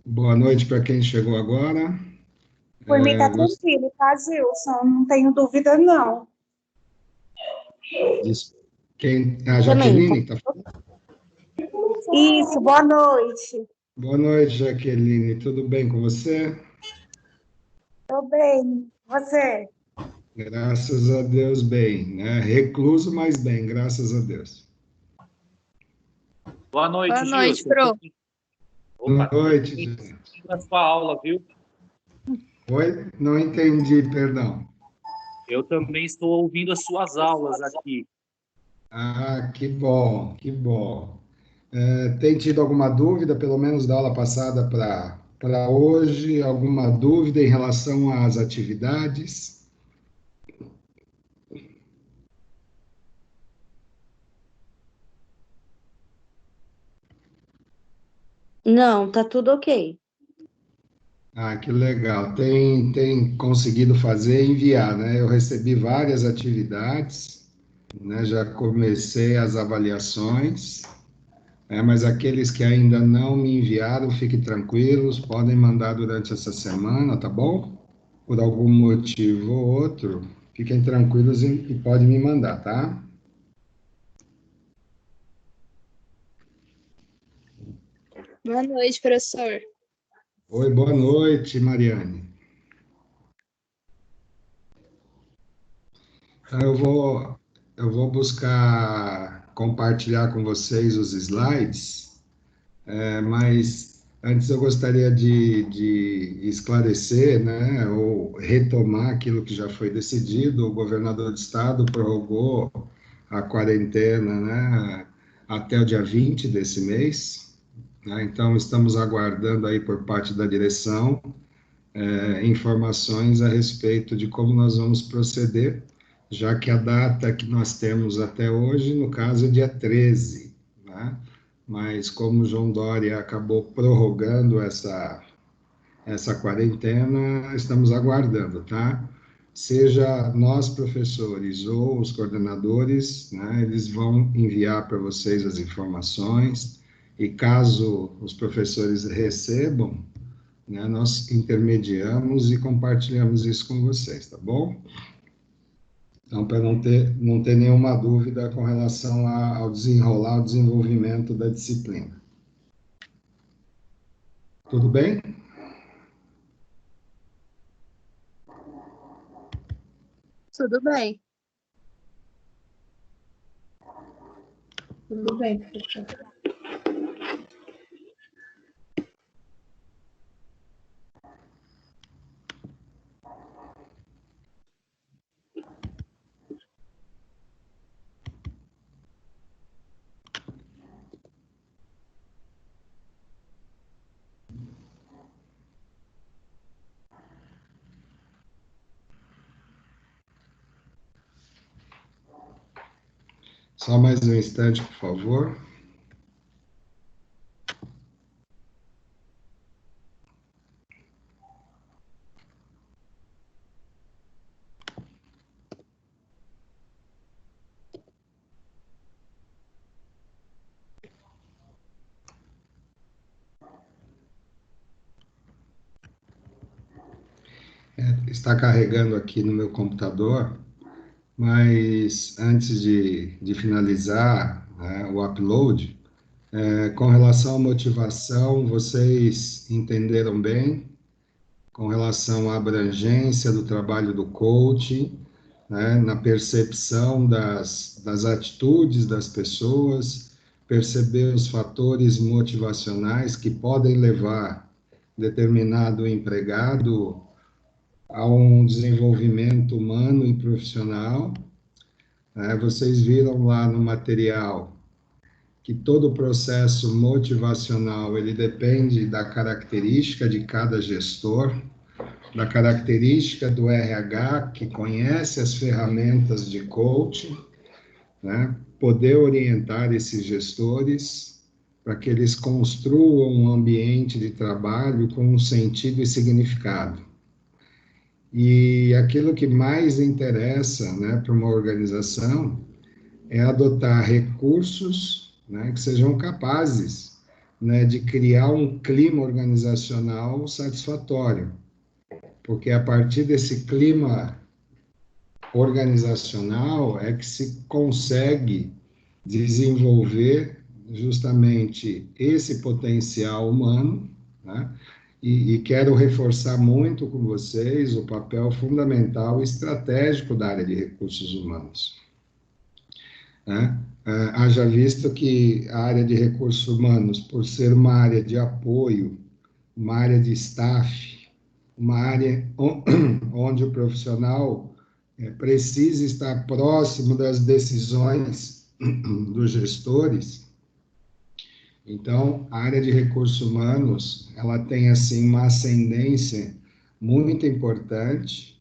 Boa noite para quem chegou agora. Por mim É, tá gost- tranquilo, tá, Gilson? Não tenho dúvida, não. a Também, tá? Jaqueline tá falando? Isso, boa noite. Boa noite, Jaqueline. Tudo bem com você? Tô bem. Você? Graças a Deus, bem, né? Recluso, mas bem, graças a Deus. Boa Boa noite, noite, Gilson. Pro. Boa Opa, eu noite, também estou Jaqueline. assistindo a sua aula, viu? Oi? Não entendi, perdão. Eu também estou ouvindo as suas aulas aqui. Ah, que bom, que bom. Tem tido alguma dúvida, pelo menos da aula passada para hoje? Alguma dúvida em relação às atividades? Não, tá tudo ok. Ah, que legal. Tem conseguido fazer e enviar, né? Eu recebi várias atividades, né? Já comecei as avaliações, mas aqueles que ainda não me enviaram, fiquem tranquilos, podem mandar durante essa semana, tá bom? Por algum motivo ou outro, fiquem tranquilos e podem me mandar, tá? Boa noite, professor. Oi, boa noite, Mariane. Então, eu vou buscar compartilhar com vocês os slides. Mas antes eu gostaria de esclarecer, né, ou retomar aquilo que já foi decidido. O governador do estado prorrogou a quarentena, né, até o dia 20 desse mês, né. Então, estamos aguardando aí por parte da direção, informações a respeito de como nós vamos proceder, já que a data que nós temos até hoje, no caso, é dia 13, né? Mas como o João Dória acabou prorrogando essa quarentena, estamos aguardando, tá? Seja nós, professores, ou os coordenadores, né, eles vão enviar para vocês as informações, e caso os professores recebam, né, nós intermediamos e compartilhamos isso com vocês, tá bom? Então, para não ter nenhuma dúvida com relação ao desenrolar, ao desenvolvimento da disciplina. Tudo bem? Tudo bem. Tudo bem, professor. Só mais um instante, por favor. Está carregando aqui no meu computador, mas antes de finalizar, né, o upload, com relação à motivação, vocês entenderam bem? Com relação à abrangência do trabalho do coaching, né, na percepção das atitudes das pessoas, perceber os fatores motivacionais que podem levar determinado empregado a um desenvolvimento humano e profissional, né? Vocês viram lá no material que todo o processo motivacional ele depende da característica de cada gestor, da característica do RH, que conhece as ferramentas de coaching, né? Poder orientar esses gestores para que eles construam um ambiente de trabalho com um sentido e significado. E aquilo que mais interessa, né, para uma organização é adotar recursos, né, que sejam capazes né, de criar um clima organizacional satisfatório, porque a partir desse clima organizacional é que se consegue desenvolver justamente esse potencial humano, né? E quero reforçar muito com vocês o papel fundamental e estratégico da área de recursos humanos, né? Haja visto que a área de recursos humanos, por ser uma área de apoio, uma área de staff, uma área onde o profissional precisa estar próximo das decisões dos gestores. Então, a área de recursos humanos, ela tem, assim, uma ascendência muito importante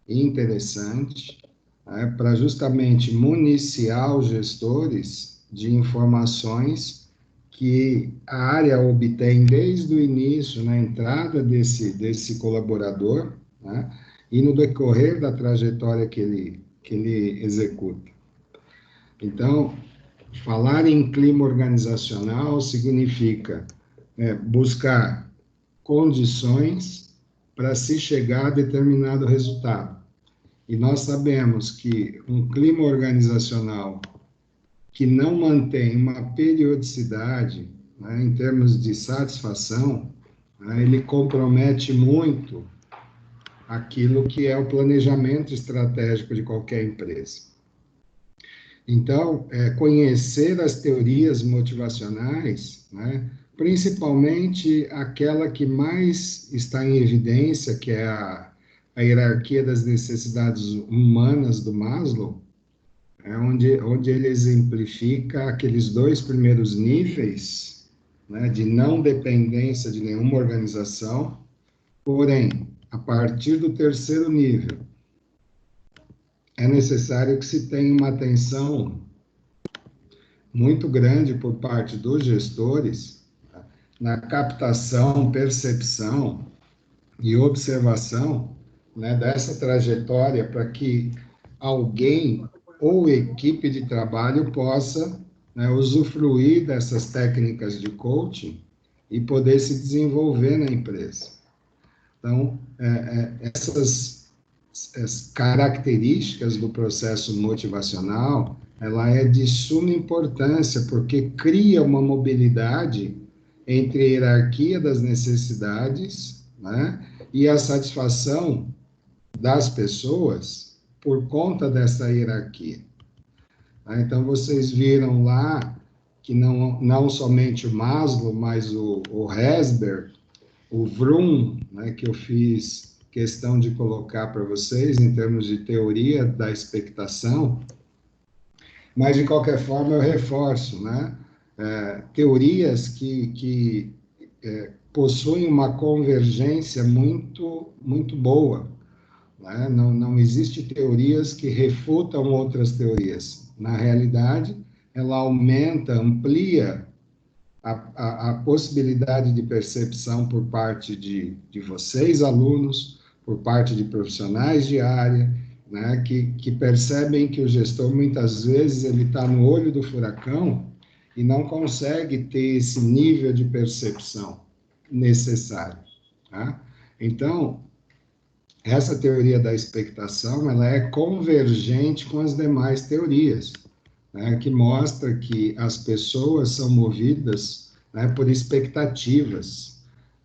e interessante, né, para justamente municiar os gestores de informações que a área obtém desde o início, na entrada desse colaborador, né, e no decorrer da trajetória que ele executa. Então, falar em clima organizacional significa buscar condições para se chegar a determinado resultado. E nós sabemos que um clima organizacional que não mantém uma periodicidade, né, em termos de satisfação, né, ele compromete muito aquilo que é o planejamento estratégico de qualquer empresa. Então, conhecer as teorias motivacionais, né, principalmente aquela que mais está em evidência, que é a hierarquia das necessidades humanas do Maslow, onde ele exemplifica aqueles 2 primeiros níveis, né, de não dependência de nenhuma organização, porém, a partir do 3º nível, é necessário que se tenha uma atenção muito grande por parte dos gestores na captação, percepção e observação, né, dessa trajetória para que alguém ou equipe de trabalho possa, né, usufruir dessas técnicas de coaching e poder se desenvolver na empresa. Então, essas características do processo motivacional, ela é de suma importância, porque cria uma mobilidade entre a hierarquia das necessidades, né, e a satisfação das pessoas por conta dessa hierarquia. Então, vocês viram lá que não somente o Maslow, mas o Herzberg, o Vroom, né, que eu fiz questão de colocar para vocês em termos de teoria da expectação, mas, de qualquer forma, eu reforço, né, teorias que possuem uma convergência muito, muito boa, né? Não existe teorias que refutam outras teorias. Na realidade, ela aumenta, amplia a possibilidade de percepção por parte de vocês, alunos, por parte de profissionais de área, né, que percebem que o gestor, muitas vezes, ele está no olho do furacão e não consegue ter esse nível de percepção necessário. Tá? Então, essa teoria da expectação, ela é convergente com as demais teorias, né, que mostra que as pessoas são movidas, né, por expectativas,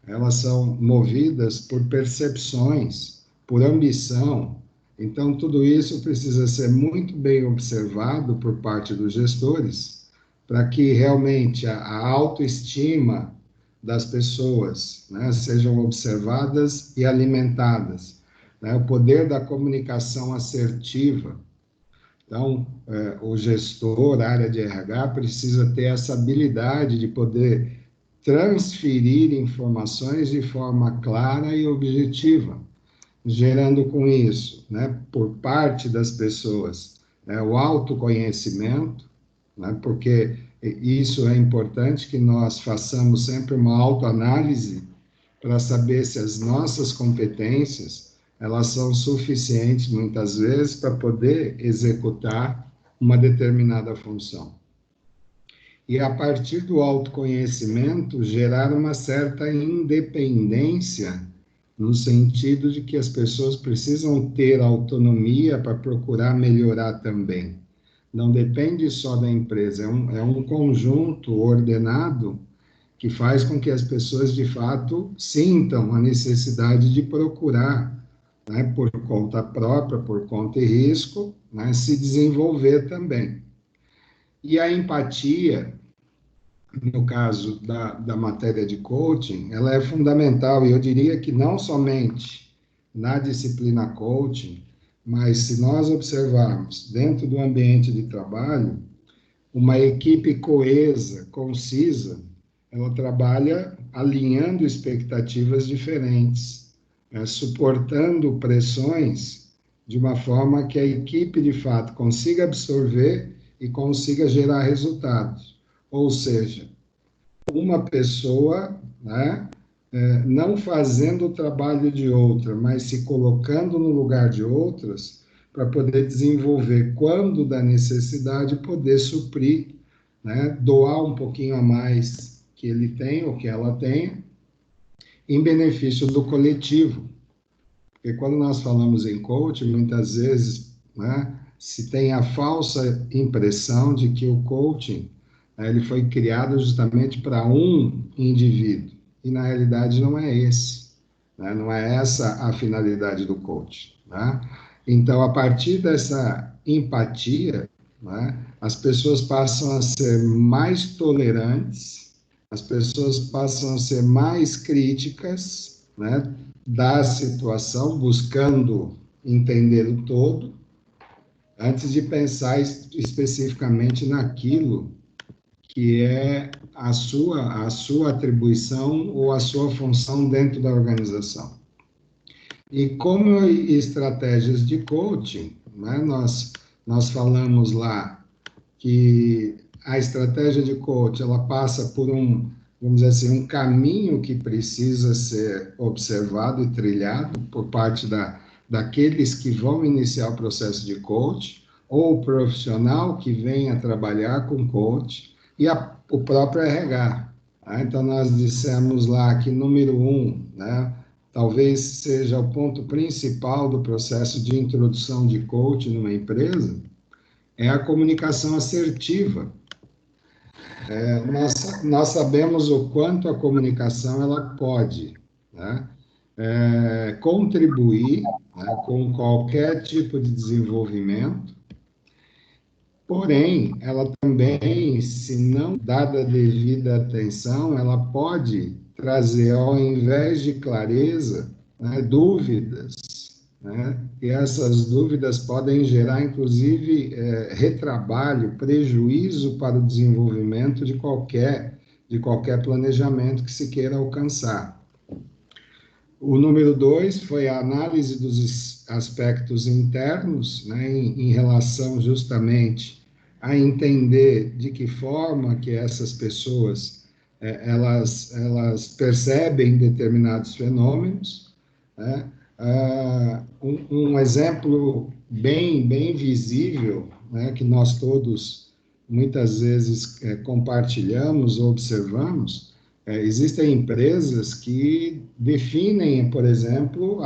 elas são movidas por percepções, por ambição. Então, tudo isso precisa ser muito bem observado por parte dos gestores, para que realmente a autoestima das pessoas, né, sejam observadas e alimentadas, né, o poder da comunicação assertiva. Então, o gestor, a área de RH, precisa ter essa habilidade de poder transferir informações de forma clara e objetiva, gerando com isso, né, por parte das pessoas, né, o autoconhecimento, né, porque isso é importante que nós façamos sempre uma autoanálise para saber se as nossas competências elas são suficientes, muitas vezes, para poder executar uma determinada função. e, a partir do autoconhecimento, gerar uma certa independência, no sentido de que as pessoas precisam ter autonomia para procurar melhorar também. Não depende só da empresa, é um conjunto ordenado que faz com que as pessoas, de fato, sintam a necessidade de procurar, né, por conta própria, por conta e risco, né, se desenvolver também. E a empatia, no caso da matéria de coaching, ela é fundamental, e eu diria que não somente na disciplina coaching, mas se nós observarmos dentro do ambiente de trabalho, uma equipe coesa, concisa, ela trabalha alinhando expectativas diferentes, suportando pressões de uma forma que a equipe, de fato, consiga absorver e consiga gerar resultados. Ou seja, uma pessoa, né, não fazendo o trabalho de outra, mas se colocando no lugar de outras, para poder desenvolver, quando da necessidade, poder suprir, né, doar um pouquinho a mais que ele tem ou que ela tenha, em benefício do coletivo. Porque quando nós falamos em coaching, muitas vezes, né, se tem a falsa impressão de que o coaching, ele foi criado justamente para um indivíduo, e na realidade não é esse, né? Não é essa a finalidade do coaching, né? Então, a partir dessa empatia, né, as pessoas passam a ser mais tolerantes, as pessoas passam a ser mais críticas, né, da situação, buscando entender o todo, antes de pensar especificamente naquilo que é a sua atribuição ou a sua função dentro da organização. E como estratégias de coaching, né, nós falamos lá que a estratégia de coaching, ela passa por vamos dizer assim, um caminho que precisa ser observado e trilhado por parte daqueles que vão iniciar o processo de coaching, ou o profissional que venha trabalhar com coaching, e o próprio RH. Tá? Então, nós dissemos lá que, número 1, né, talvez seja o ponto principal do processo de introdução de coaching numa empresa, é a comunicação assertiva. Nós sabemos o quanto a comunicação ela pode, né, contribuir, né, com qualquer tipo de desenvolvimento, porém, ela também, se não dada a devida atenção, ela pode trazer, ao invés de clareza, né, dúvidas, né, e essas dúvidas podem gerar, inclusive, retrabalho, prejuízo para o desenvolvimento de qualquer planejamento que se queira alcançar. O número 2 foi a análise dos aspectos internos, né, em relação justamente a entender de que forma que essas pessoas elas percebem determinados fenômenos, né? Um exemplo bem visível, né, que nós todos muitas vezes compartilhamos ou observamos, existem empresas que definem, por exemplo,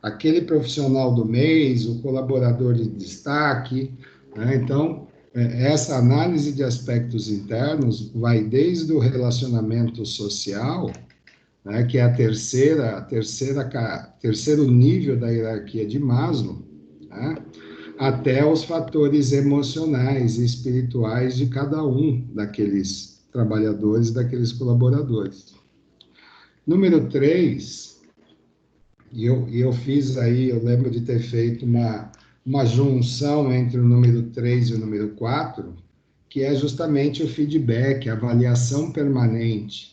aquele profissional do mês, o colaborador de destaque, né? Então, essa análise de aspectos internos vai desde o relacionamento social, né, que é terceiro nível da hierarquia de Maslow, né, até os fatores emocionais e espirituais de cada um daqueles trabalhadores, daqueles colaboradores. Número 3, e eu fiz aí, eu lembro de ter feito uma junção entre o número 3 e o número 4, que é justamente o feedback, a avaliação permanente.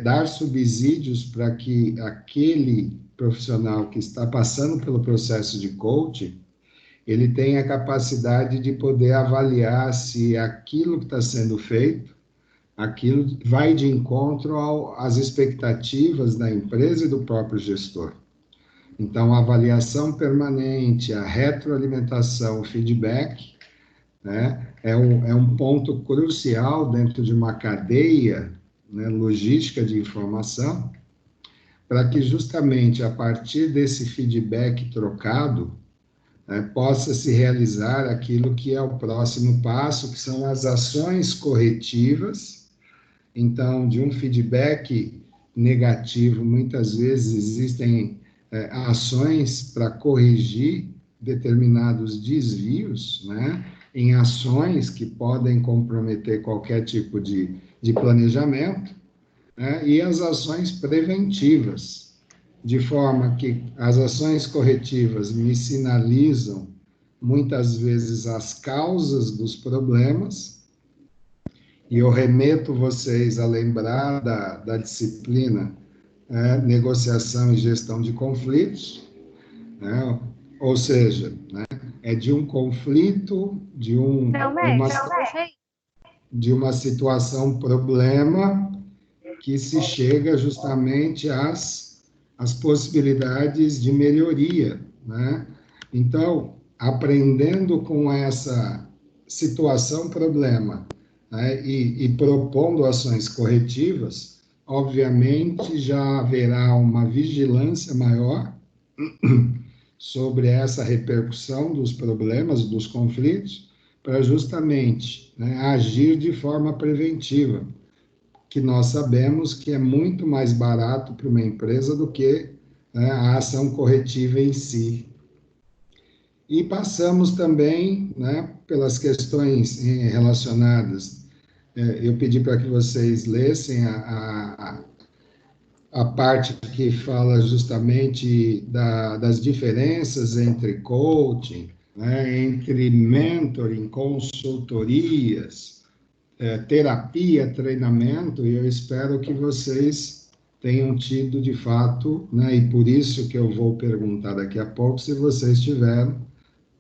Dar subsídios para que aquele profissional que está passando pelo processo de coaching, ele tenha a capacidade de poder avaliar se aquilo que está sendo feito, aquilo vai de encontro às expectativas da empresa e do próprio gestor. Então, a avaliação permanente, a retroalimentação, o feedback, né, é um ponto crucial dentro de uma cadeia, né, logística de informação, para que justamente a partir desse feedback trocado, né, possa se realizar aquilo que é o próximo passo, que são as ações corretivas. Então, de um feedback negativo, muitas vezes existem ações para corrigir determinados desvios, né, em ações que podem comprometer qualquer tipo de planejamento, né, e as ações preventivas, de forma que as ações corretivas me sinalizam, muitas vezes, as causas dos problemas, e eu remeto vocês a lembrar da disciplina negociação e gestão de conflitos, né? Ou seja, né, é de um conflito, de uma situação, problema, que se chega justamente às possibilidades de melhoria, né? Então, aprendendo com essa situação, problema, né, e propondo ações corretivas, obviamente já haverá uma vigilância maior sobre essa repercussão dos problemas, dos conflitos, para justamente, né, agir de forma preventiva, que nós sabemos que é muito mais barato para uma empresa do que, né, a ação corretiva em si. E passamos também, né, pelas questões relacionadas. Eu pedi para que vocês lessem a parte que fala justamente das diferenças entre coaching, né, entre mentoring, consultorias, terapia, treinamento, e eu espero que vocês tenham tido de fato, né, e por isso que eu vou perguntar daqui a pouco se vocês tiveram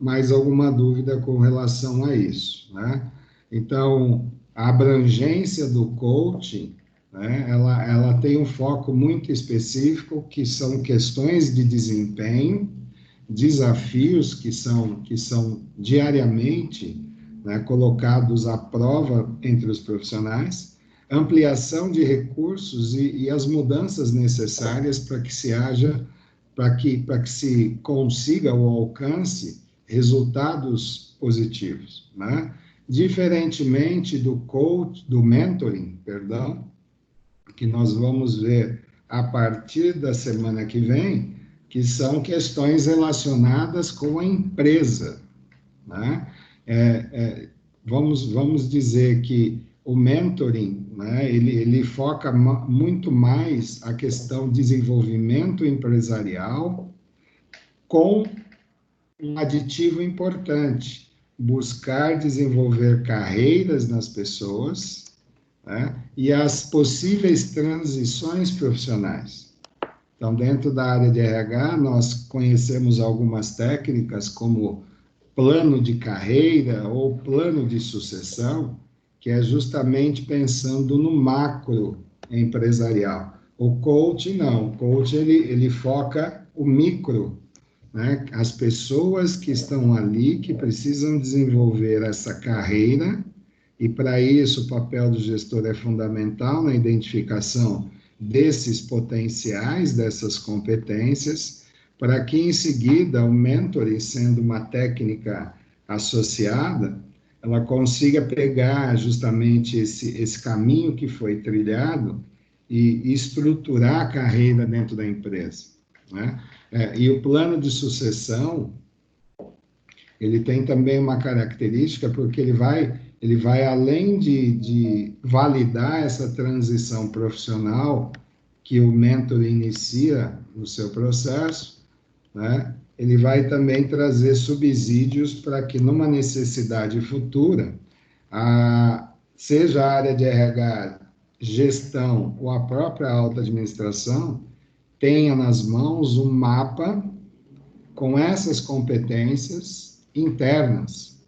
mais alguma dúvida com relação a isso, né? Então, a abrangência do coaching, né, ela tem um foco muito específico, que são questões de desempenho, desafios que são diariamente, né, colocados à prova entre os profissionais, ampliação de recursos e as mudanças necessárias para que se haja, para que se consiga ou alcance resultados positivos, né? Diferentemente do mentoring, perdão, que nós vamos ver a partir da semana que vem, que são questões relacionadas com a empresa, né? Vamos dizer que o mentoring, né, ele foca muito mais a questão de desenvolvimento empresarial, com um aditivo importante: buscar desenvolver carreiras nas pessoas, né, e as possíveis transições profissionais. Então, dentro da área de RH, nós conhecemos algumas técnicas como plano de carreira ou plano de sucessão, que é justamente pensando no macro empresarial. O coach não, o coach ele foca o micro, né? As pessoas que estão ali, que precisam desenvolver essa carreira, e para isso o papel do gestor é fundamental na identificação desses potenciais, dessas competências, para que em seguida o mentoring, sendo uma técnica associada, ela consiga pegar justamente esse caminho que foi trilhado e estruturar a carreira dentro da empresa, né? E o plano de sucessão, ele tem também uma característica, porque ele vai além de validar essa transição profissional que o mentor inicia no seu processo, né? Ele vai também trazer subsídios para que, numa necessidade futura, seja a área de RH, gestão ou a própria alta administração, tenha nas mãos um mapa com essas competências internas,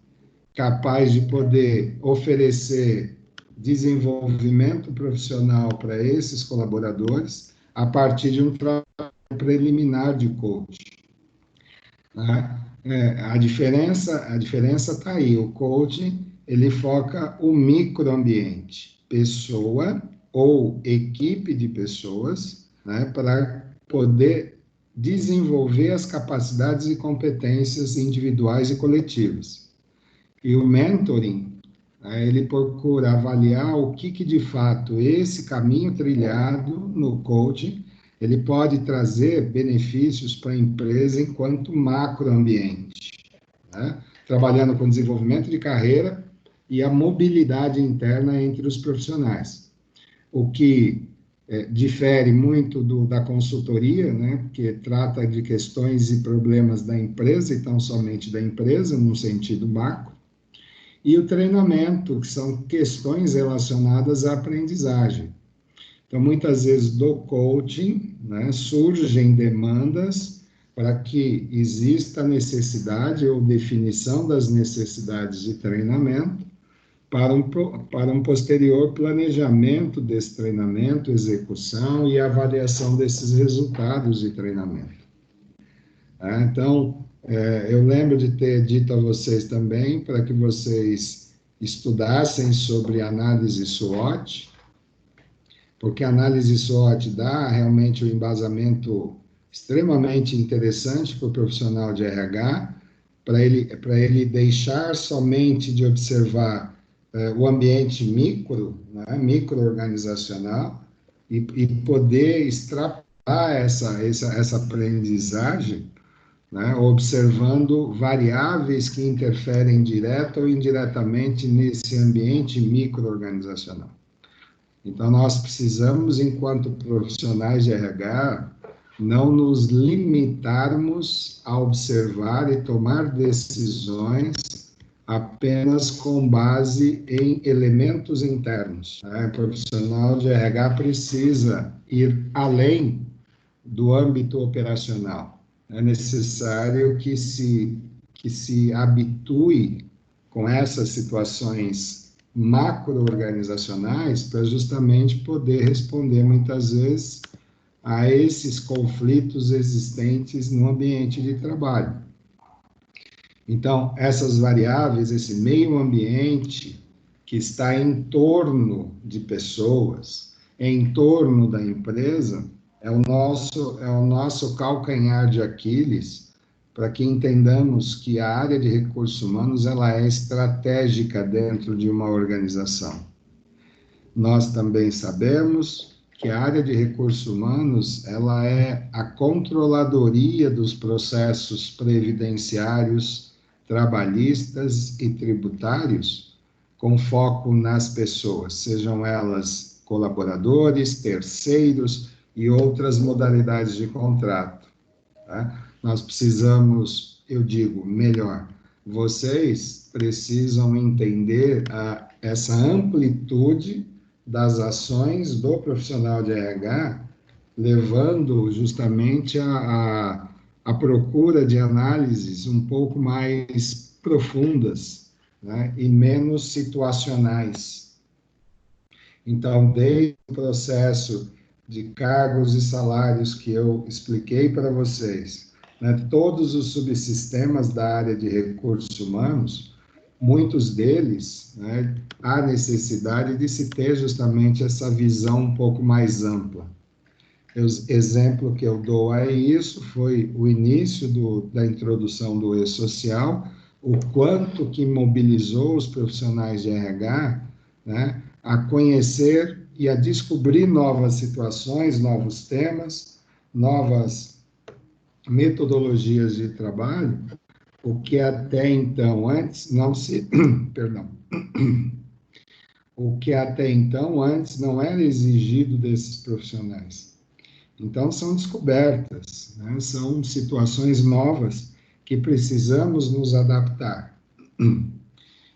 capaz de poder oferecer desenvolvimento profissional para esses colaboradores a partir de um trabalho preliminar de coaching, né? A diferença está aí. O coaching ele foca o microambiente, pessoa ou equipe de pessoas, né, para poder desenvolver as capacidades e competências individuais e coletivas. E o mentoring, né, ele procura avaliar o que de fato esse caminho trilhado no coaching, ele pode trazer benefícios para a empresa enquanto macroambiente, né? Trabalhando com desenvolvimento de carreira e a mobilidade interna entre os profissionais. O que difere muito da consultoria, né, que trata de questões e problemas da empresa, e tão somente da empresa, num sentido macro, e o treinamento, que são questões relacionadas à aprendizagem. Então, muitas vezes, do coaching, né, surgem demandas para que exista necessidade ou definição das necessidades de treinamento para um posterior planejamento desse treinamento, execução e avaliação desses resultados de treinamento. Então, eu lembro de ter dito a vocês também para que vocês estudassem sobre análise SWOT, porque a análise SWOT dá realmente um embasamento extremamente interessante para o profissional de RH, para ele deixar somente de observar o ambiente micro, né, micro-organizacional, e poder extrapolar essa aprendizagem, né, observando variáveis que interferem direta ou indiretamente nesse ambiente micro-organizacional. Então, nós precisamos, enquanto profissionais de RH, não nos limitarmos a observar e tomar decisões apenas com base em elementos internos. O profissional de RH precisa ir além do âmbito operacional. É necessário que se habitue com essas situações macro-organizacionais para justamente poder responder muitas vezes a esses conflitos existentes no ambiente de trabalho. Então, essas variáveis, esse meio ambiente que está em torno de pessoas, em torno da empresa, é o nosso calcanhar de Aquiles, para que entendamos que a área de recursos humanos ela é estratégica dentro de uma organização. Nós também sabemos que a área de recursos humanos ela é a controladoria dos processos previdenciários, trabalhistas e tributários, com foco nas pessoas, sejam elas colaboradores, terceiros e outras modalidades de contrato. Tá? Nós precisamos, eu digo, melhor, vocês precisam entender essa amplitude das ações do profissional de RH, levando justamente a procura de análises um pouco mais profundas, né, e menos situacionais. Então, desde o processo de cargos e salários que eu expliquei para vocês, né, todos os subsistemas da área de recursos humanos, muitos deles, né, há necessidade de se ter justamente essa visão um pouco mais ampla. O exemplo que eu dou a isso foi o início da introdução do E-Social, o quanto que mobilizou os profissionais de RH, né, a conhecer e a descobrir novas situações, novos temas, novas metodologias de trabalho, o que até então antes não se, perdão, o que até então antes não era exigido desses profissionais. Então são descobertas, né? São situações novas que precisamos nos adaptar.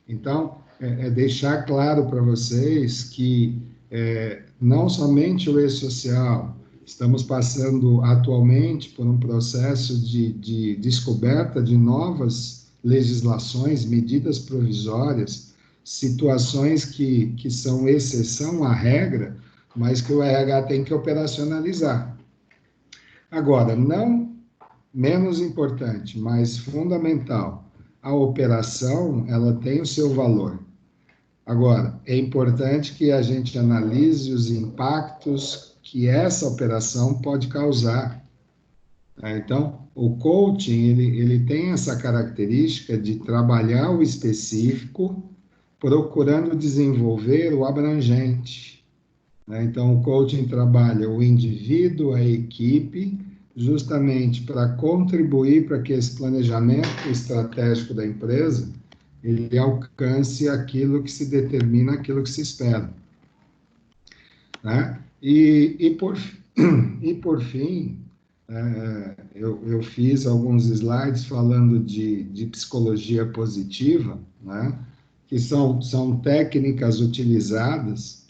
Então, deixar claro para vocês que não somente o E-Social, estamos passando atualmente por um processo de descoberta de novas legislações, medidas provisórias, situações que são exceção à regra, mas que o RH tem que operacionalizar. Agora, não menos importante, mas fundamental, a operação, ela tem o seu valor. Agora, é importante que a gente analise os impactos que essa operação pode causar. Tá? Então, o coaching, ele tem essa característica de trabalhar o específico, procurando desenvolver o abrangente. Né? Então, o coaching trabalha o indivíduo, a equipe, justamente para contribuir para que esse planejamento estratégico da empresa ele alcance aquilo que se determina, aquilo que se espera. Né? Por fim, eu fiz alguns slides falando de psicologia positiva, né? Que são técnicas utilizadas,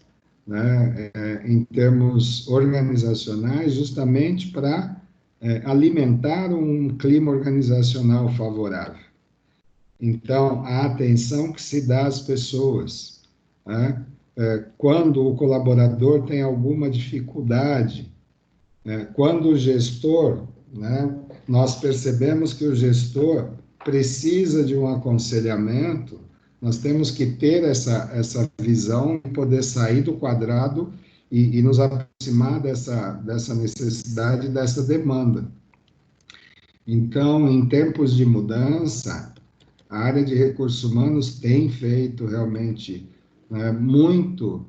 né, em termos organizacionais, justamente para alimentar um clima organizacional favorável. Então, a atenção que se dá às pessoas, né? Quando o colaborador tem alguma dificuldade, quando o gestor, né, nós percebemos que o gestor precisa de um aconselhamento, nós temos que ter essa visão e poder sair do quadrado e nos aproximar dessa necessidade, dessa demanda. Então, em tempos de mudança, a área de recursos humanos tem feito realmente, né, muito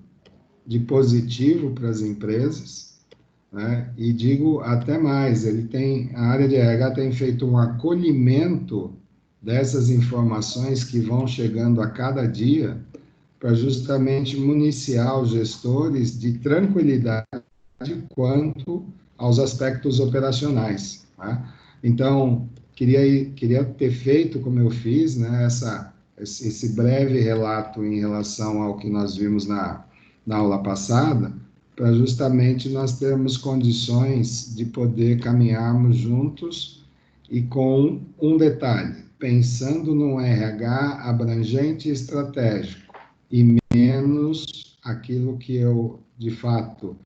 de positivo para as empresas, né? E digo até mais, a área de RH tem feito um acolhimento dessas informações que vão chegando a cada dia para justamente municiar os gestores de tranquilidade quanto aos aspectos operacionais. Tá? Então, queria ter feito, como eu fiz, né, esse breve relato em relação ao que nós vimos na aula passada, para justamente nós termos condições de poder caminharmos juntos e com um detalhe, pensando num RH abrangente e estratégico, e menos aquilo que eu, de fato,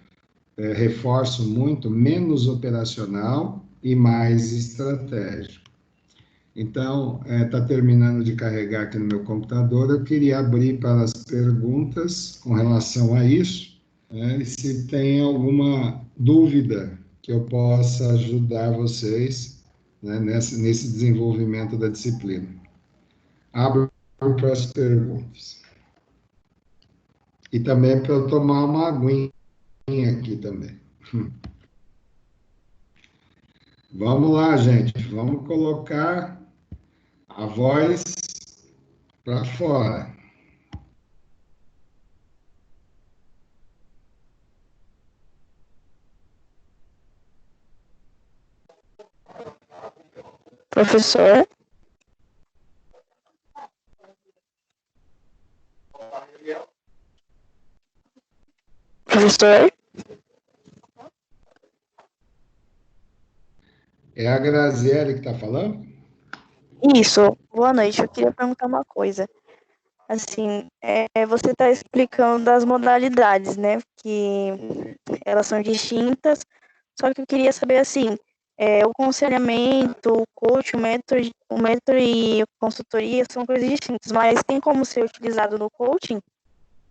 reforço muito, menos operacional e mais estratégico. Então, está terminando de carregar aqui no meu computador, eu queria abrir para as perguntas com relação a isso, e se tem alguma dúvida que eu possa ajudar vocês, né, nesse desenvolvimento da disciplina. Abro para as perguntas. E também para eu tomar uma aguinha aqui também. Vamos lá, gente. Vamos colocar a voz para fora. Professor? Professor? É a Graziele que está falando? Isso, boa noite. Eu queria perguntar uma coisa. Assim, você está explicando as modalidades, né? Que elas são distintas, só que eu queria saber, assim, o aconselhamento, o coach, o mentor e a consultoria são coisas distintas, mas tem como ser utilizado no coaching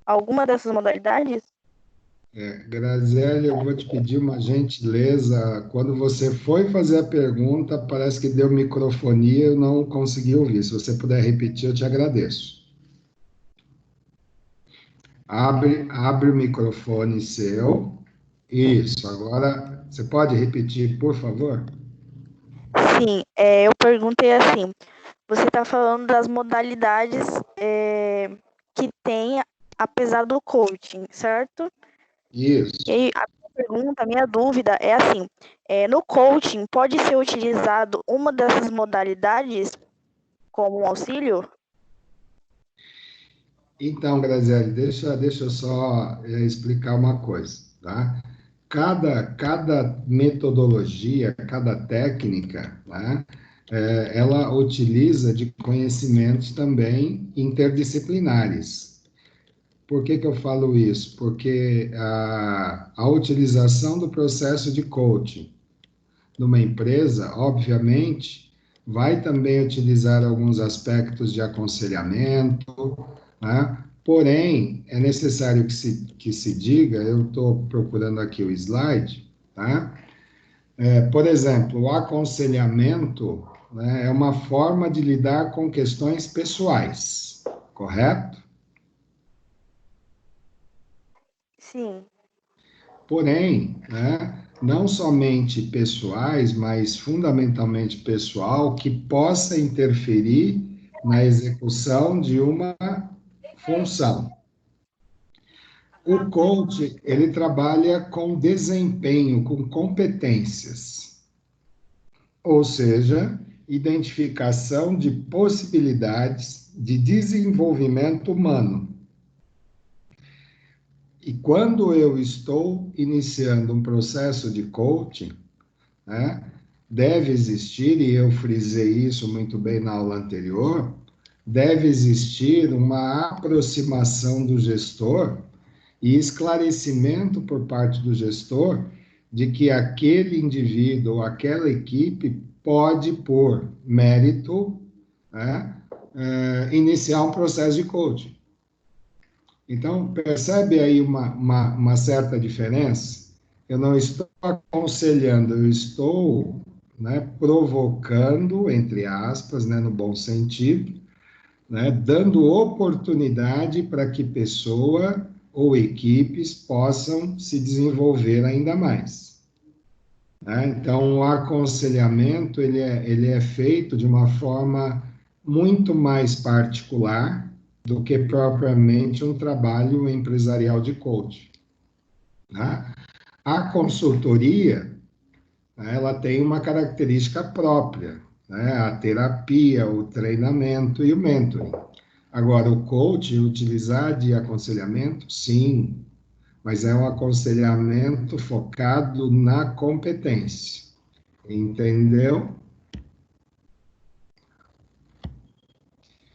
alguma dessas modalidades? Graziele, eu vou te pedir uma gentileza. Quando você foi fazer a pergunta, parece que deu microfonia, eu não consegui ouvir. Se você puder repetir, eu te agradeço. Abre o microfone seu. Isso, agora você pode repetir, por favor? Sim, eu perguntei assim, você está falando das modalidades que tem apesar do coaching, certo? Isso. E aí, a minha dúvida é assim, no coaching pode ser utilizado uma dessas modalidades como um auxílio? Então, Graziele, deixa eu só explicar uma coisa, tá? Cada metodologia, cada técnica, né, ela utiliza de conhecimentos também interdisciplinares. Por que eu falo isso? Porque a utilização do processo de coaching numa empresa, obviamente, vai também utilizar alguns aspectos de aconselhamento, né? Porém, é necessário que se diga, eu estou procurando aqui o slide, tá? Por exemplo, o aconselhamento, né, é uma forma de lidar com questões pessoais, correto? Sim, Porém, né, não somente pessoais, mas fundamentalmente pessoal, que possa interferir na execução de uma função. O coach, ele trabalha com desempenho, com competências, ou seja, identificação de possibilidades de desenvolvimento humano. E quando eu estou iniciando um processo de coaching, né, deve existir, e eu frisei isso muito bem na aula anterior, deve existir uma aproximação do gestor e esclarecimento por parte do gestor de que aquele indivíduo ou aquela equipe pode, por mérito, né, iniciar um processo de coaching. Então, percebe aí uma certa diferença? Eu não estou aconselhando, eu estou, né, provocando, entre aspas, né, no bom sentido, né, dando oportunidade para que pessoa ou equipes possam se desenvolver ainda mais. Né? Então, o aconselhamento ele é feito de uma forma muito mais particular do que propriamente um trabalho empresarial de coaching. Né? A consultoria, né, ela tem uma característica própria, né? A terapia, o treinamento e o mentoring. Agora, o coaching utilizar de aconselhamento, sim, mas é um aconselhamento focado na competência. Entendeu?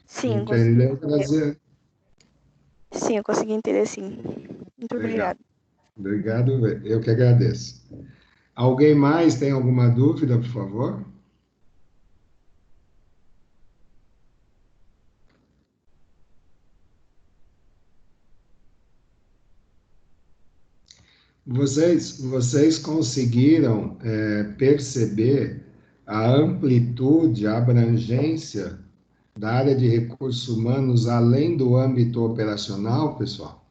sim, consegui Entendeu, entender. Graziela? Sim, eu consegui entender, sim. Muito Legal. obrigada. Obrigado, eu que agradeço. Alguém mais tem alguma dúvida, por favor? Vocês conseguiram perceber a amplitude, a abrangência da área de recursos humanos além do âmbito operacional, pessoal?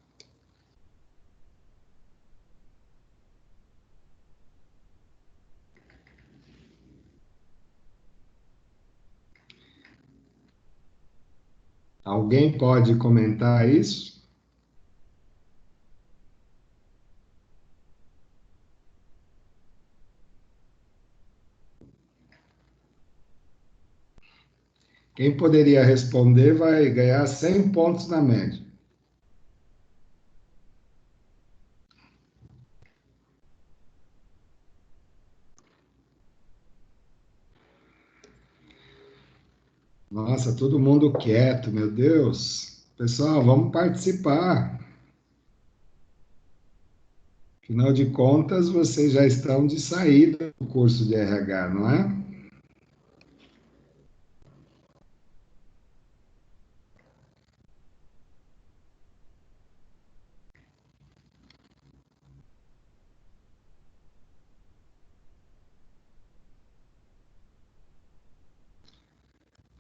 Alguém pode comentar isso? Quem poderia responder vai ganhar 100 pontos na média. Nossa, todo mundo quieto, meu Deus. Pessoal, vamos participar. Afinal de contas, vocês já estão de saída do curso de RH, não é?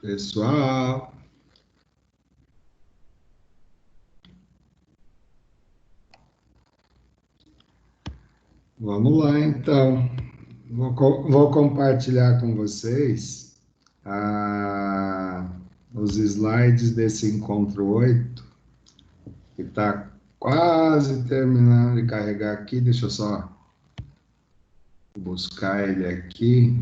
Pessoal, vamos lá então. Vou compartilhar com vocês os slides desse encontro 8, que está quase terminando de carregar aqui. Deixa eu só buscar ele aqui.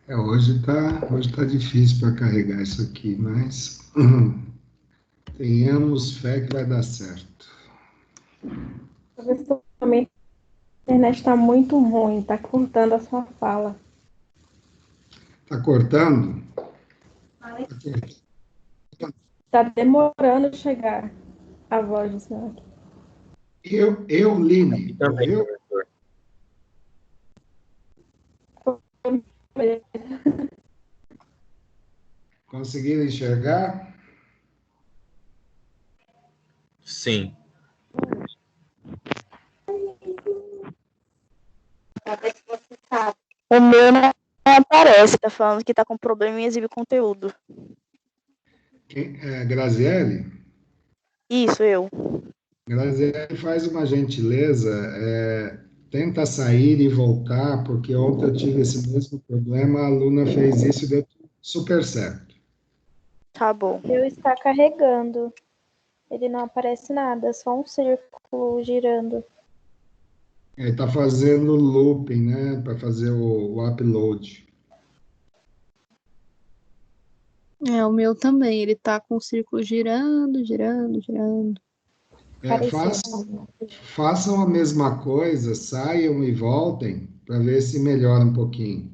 hoje tá difícil para carregar isso aqui, mas tenhamos fé que vai dar certo. Professor, também a internet está muito ruim, está cortando a sua fala. Tá cortando? Tá cortando. Está demorando a chegar a voz do senhor. Line, Também, ouviu? professor. Conseguiram enxergar? Sim. O meu não aparece, tá falando que tá com problema em exibir conteúdo. Graziele? Isso, eu. Graziele, faz uma gentileza, tenta sair e voltar, porque ontem eu tive esse mesmo problema, a aluna fez isso e deu super certo. Tá bom. Meu está carregando. Ele não aparece nada, só um círculo girando. Ele está fazendo looping, né, para fazer o upload. O meu também. Ele tá com o círculo girando, girando, girando. Apareceu. Façam a mesma coisa, saiam e voltem, para ver se melhora um pouquinho.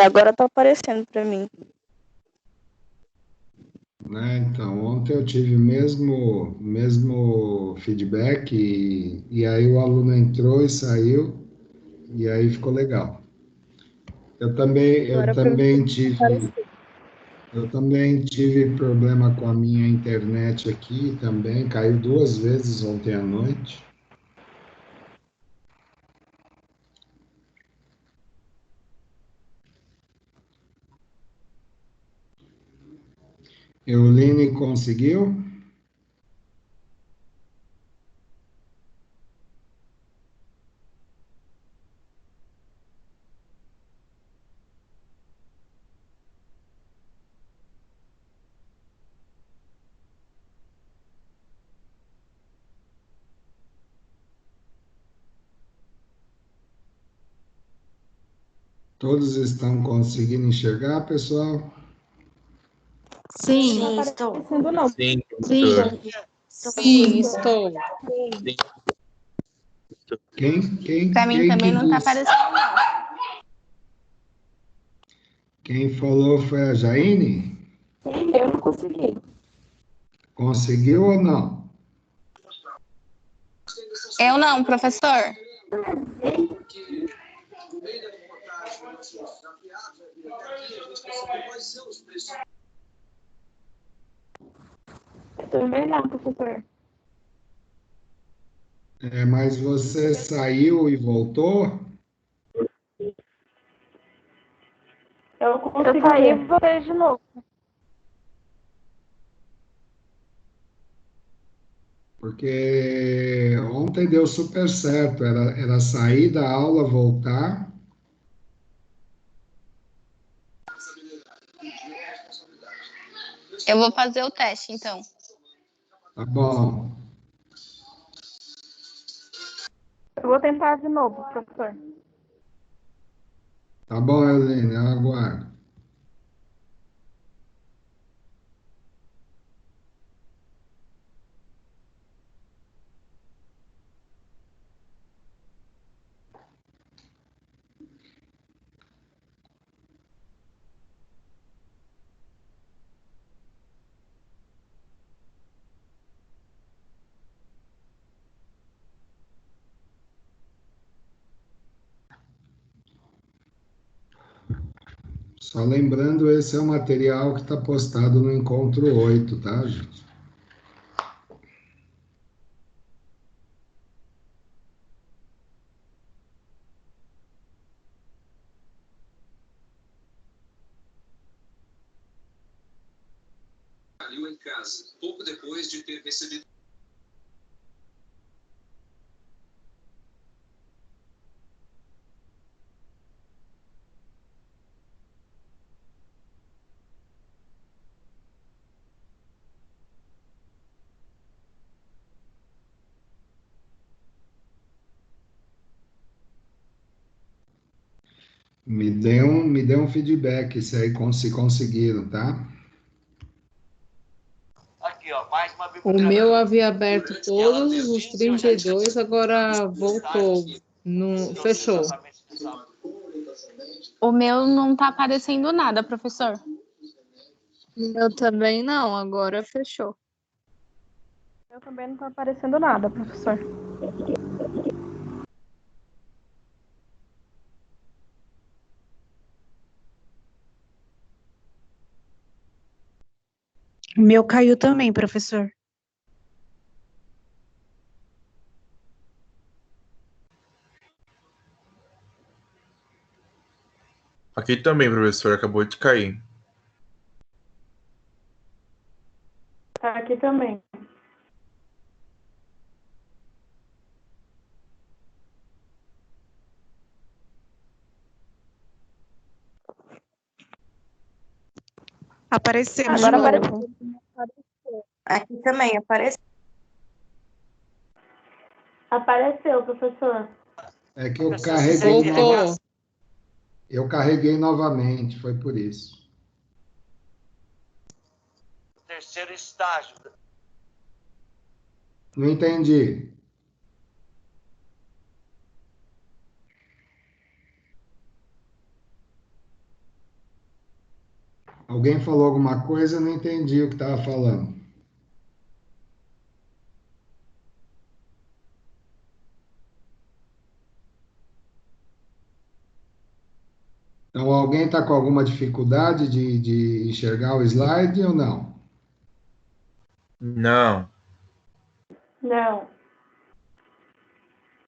Agora tá aparecendo pra mim. Né? Então, ontem eu tive o mesmo feedback e aí o aluno entrou e saiu e aí ficou legal. Eu também, eu Agora pra mim também tive, apareceu. eu também tive problema com a minha internet aqui também, caiu 2 vezes ontem à noite. Euline conseguiu? Todos estão conseguindo enxergar, pessoal? Sim, Não está Estou. aparecendo, não. Sim, sim, professor. sim, estou. Sim. Pra mim Quem também que não tá disse? aparecendo, não. Quem falou foi a Jaine? Eu não consegui. Conseguiu ou não? Eu não, professor. Também não, professor. Mas você saiu e voltou? Eu consigo sair e voltei de novo. Porque ontem deu super certo, era sair da aula, voltar. Eu vou fazer o teste, então. Tá bom. Eu vou tentar de novo, professor. Tá bom, Helene, eu aguardo. Só lembrando, esse é o material que está postado no Encontro 8, tá, gente? Em casa, pouco depois de ter recebido. Me dê um feedback se conseguiram, tá? Aqui, ó, mais uma O meu havia aberto todos os 32, agora voltou. Não, fechou. O meu não tá aparecendo nada, professor. Eu também não, agora fechou. Eu também não tá aparecendo nada, professor. O meu caiu também, professor. Aqui também, professor, acabou de cair. Tá aqui também. Apareceu de Agora novo. apareceu. Aqui também apareceu. Apareceu, professor. É que eu Professor, carreguei, Voltou. eu carreguei novamente, foi por isso. Terceiro estágio. Não entendi. Alguém falou alguma coisa, eu não entendi o que estava falando. Então, alguém está com alguma dificuldade de enxergar o slide ou não? Não. Não.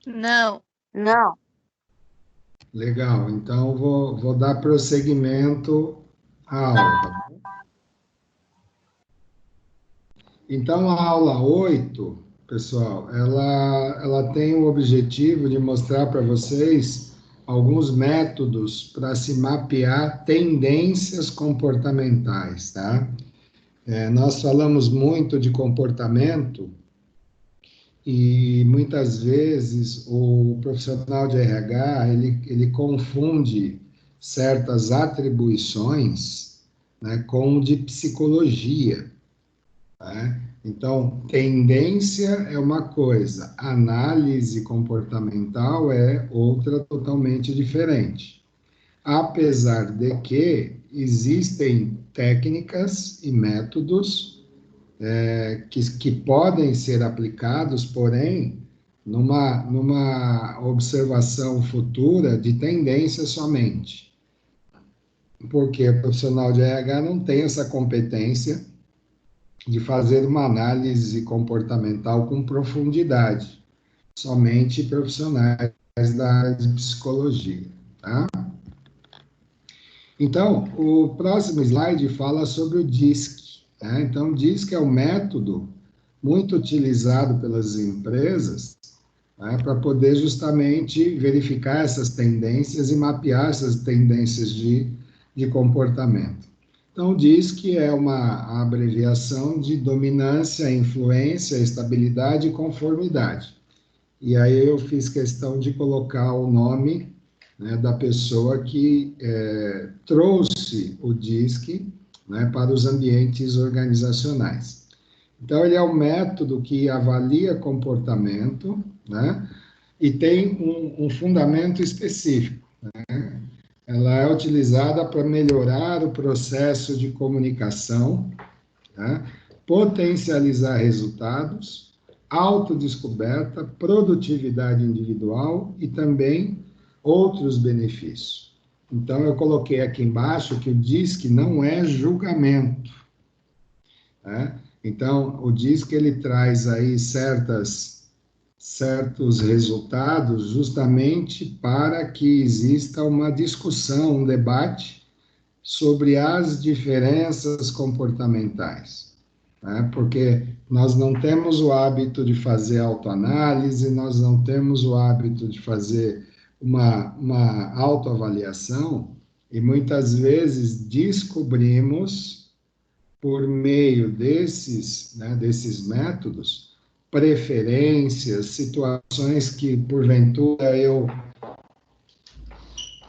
Não. Não. Legal, então vou dar prosseguimento à aula. Tá bom? Então, a aula 8, pessoal, ela tem o objetivo de mostrar para vocês alguns métodos para se mapear tendências comportamentais, tá? Nós falamos muito de comportamento e muitas vezes o profissional de RH ele confunde certas atribuições, né, com de psicologia, tá? Então, tendência é uma coisa, análise comportamental é outra totalmente diferente. Apesar de que existem técnicas e métodos que podem ser aplicados, porém, numa observação futura de tendência somente. Porque o profissional de RH não tem essa competência de fazer uma análise comportamental com profundidade, somente profissionais da área de psicologia, tá? Então, o próximo slide fala sobre o DISC, né? Então, o DISC é um método muito utilizado pelas empresas, né, para poder justamente verificar essas tendências e mapear essas tendências de comportamento. Então, diz que é uma abreviação de dominância, influência, estabilidade e conformidade. E aí eu fiz questão de colocar o nome, né, da pessoa que trouxe o DISC, né, para os ambientes organizacionais. Então, ele é um método que avalia comportamento, né, e tem um fundamento específico, né? Ela é utilizada para melhorar o processo de comunicação, né, potencializar resultados, autodescoberta, produtividade individual e também outros benefícios. Então, eu coloquei aqui embaixo que o DISC não é julgamento, né? Então, o DISC ele traz aí certos resultados justamente para que exista uma discussão, um debate sobre as diferenças comportamentais, né? Porque nós não temos o hábito de fazer autoanálise, nós não temos o hábito de fazer uma autoavaliação e muitas vezes descobrimos por meio desses métodos, preferências, situações que, porventura, eu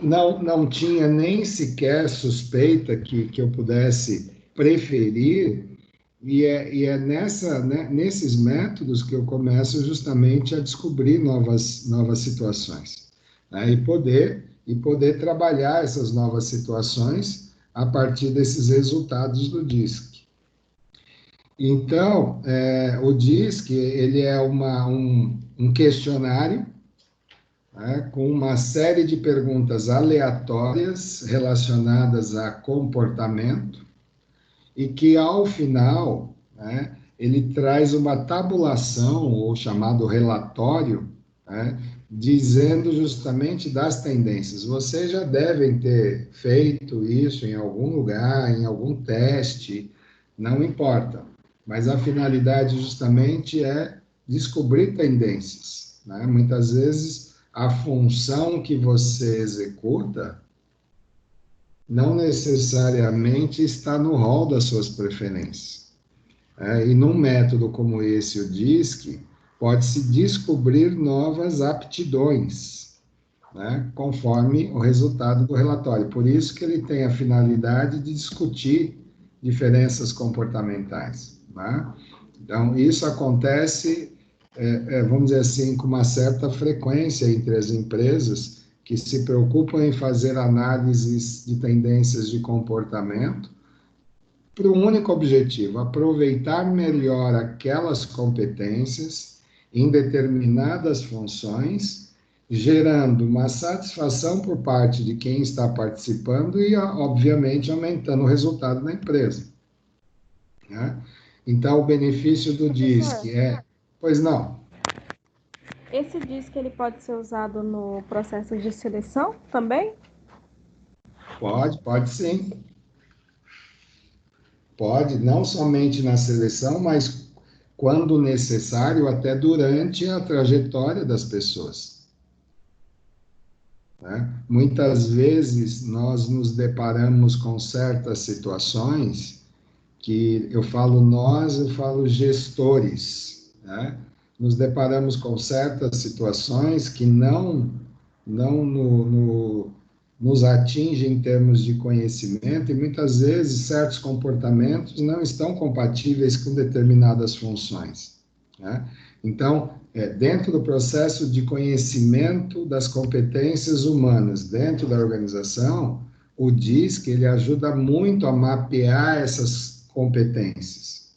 não tinha nem sequer suspeita que eu pudesse preferir, e é nesses métodos que eu começo justamente a descobrir novas situações, né? E poder trabalhar essas novas situações a partir desses resultados do DISC. Então, o DISC, ele é um questionário, né, com uma série de perguntas aleatórias relacionadas a comportamento, e que, ao final, né, ele traz uma tabulação, ou chamado relatório, né, dizendo justamente das tendências. Vocês já devem ter feito isso em algum lugar, em algum teste, não importa. Mas a finalidade justamente é descobrir tendências, né? Muitas vezes a função que você executa não necessariamente está no rol das suas preferências. E num método como esse, o DISC, pode-se descobrir novas aptidões, né, conforme o resultado do relatório. Por isso que ele tem a finalidade de discutir diferenças comportamentais, né? Então, isso acontece, vamos dizer assim, com uma certa frequência entre as empresas que se preocupam em fazer análises de tendências de comportamento para um único objetivo: aproveitar melhor aquelas competências em determinadas funções, gerando uma satisfação por parte de quem está participando e, obviamente, aumentando o resultado da empresa, né? Então, o benefício do DISC é... Pois não. Esse DISC ele pode ser usado no processo de seleção também? Pode sim. Pode, não somente na seleção, mas, quando necessário, até durante a trajetória das pessoas, né? Muitas vezes nós nos deparamos com certas situações que eu falo gestores, né? Nos deparamos com certas situações que não nos atingem em termos de conhecimento, e muitas vezes certos comportamentos não estão compatíveis com determinadas funções, né? Então, dentro do processo de conhecimento das competências humanas dentro da organização, o DISC ele ajuda muito a mapear essas competências,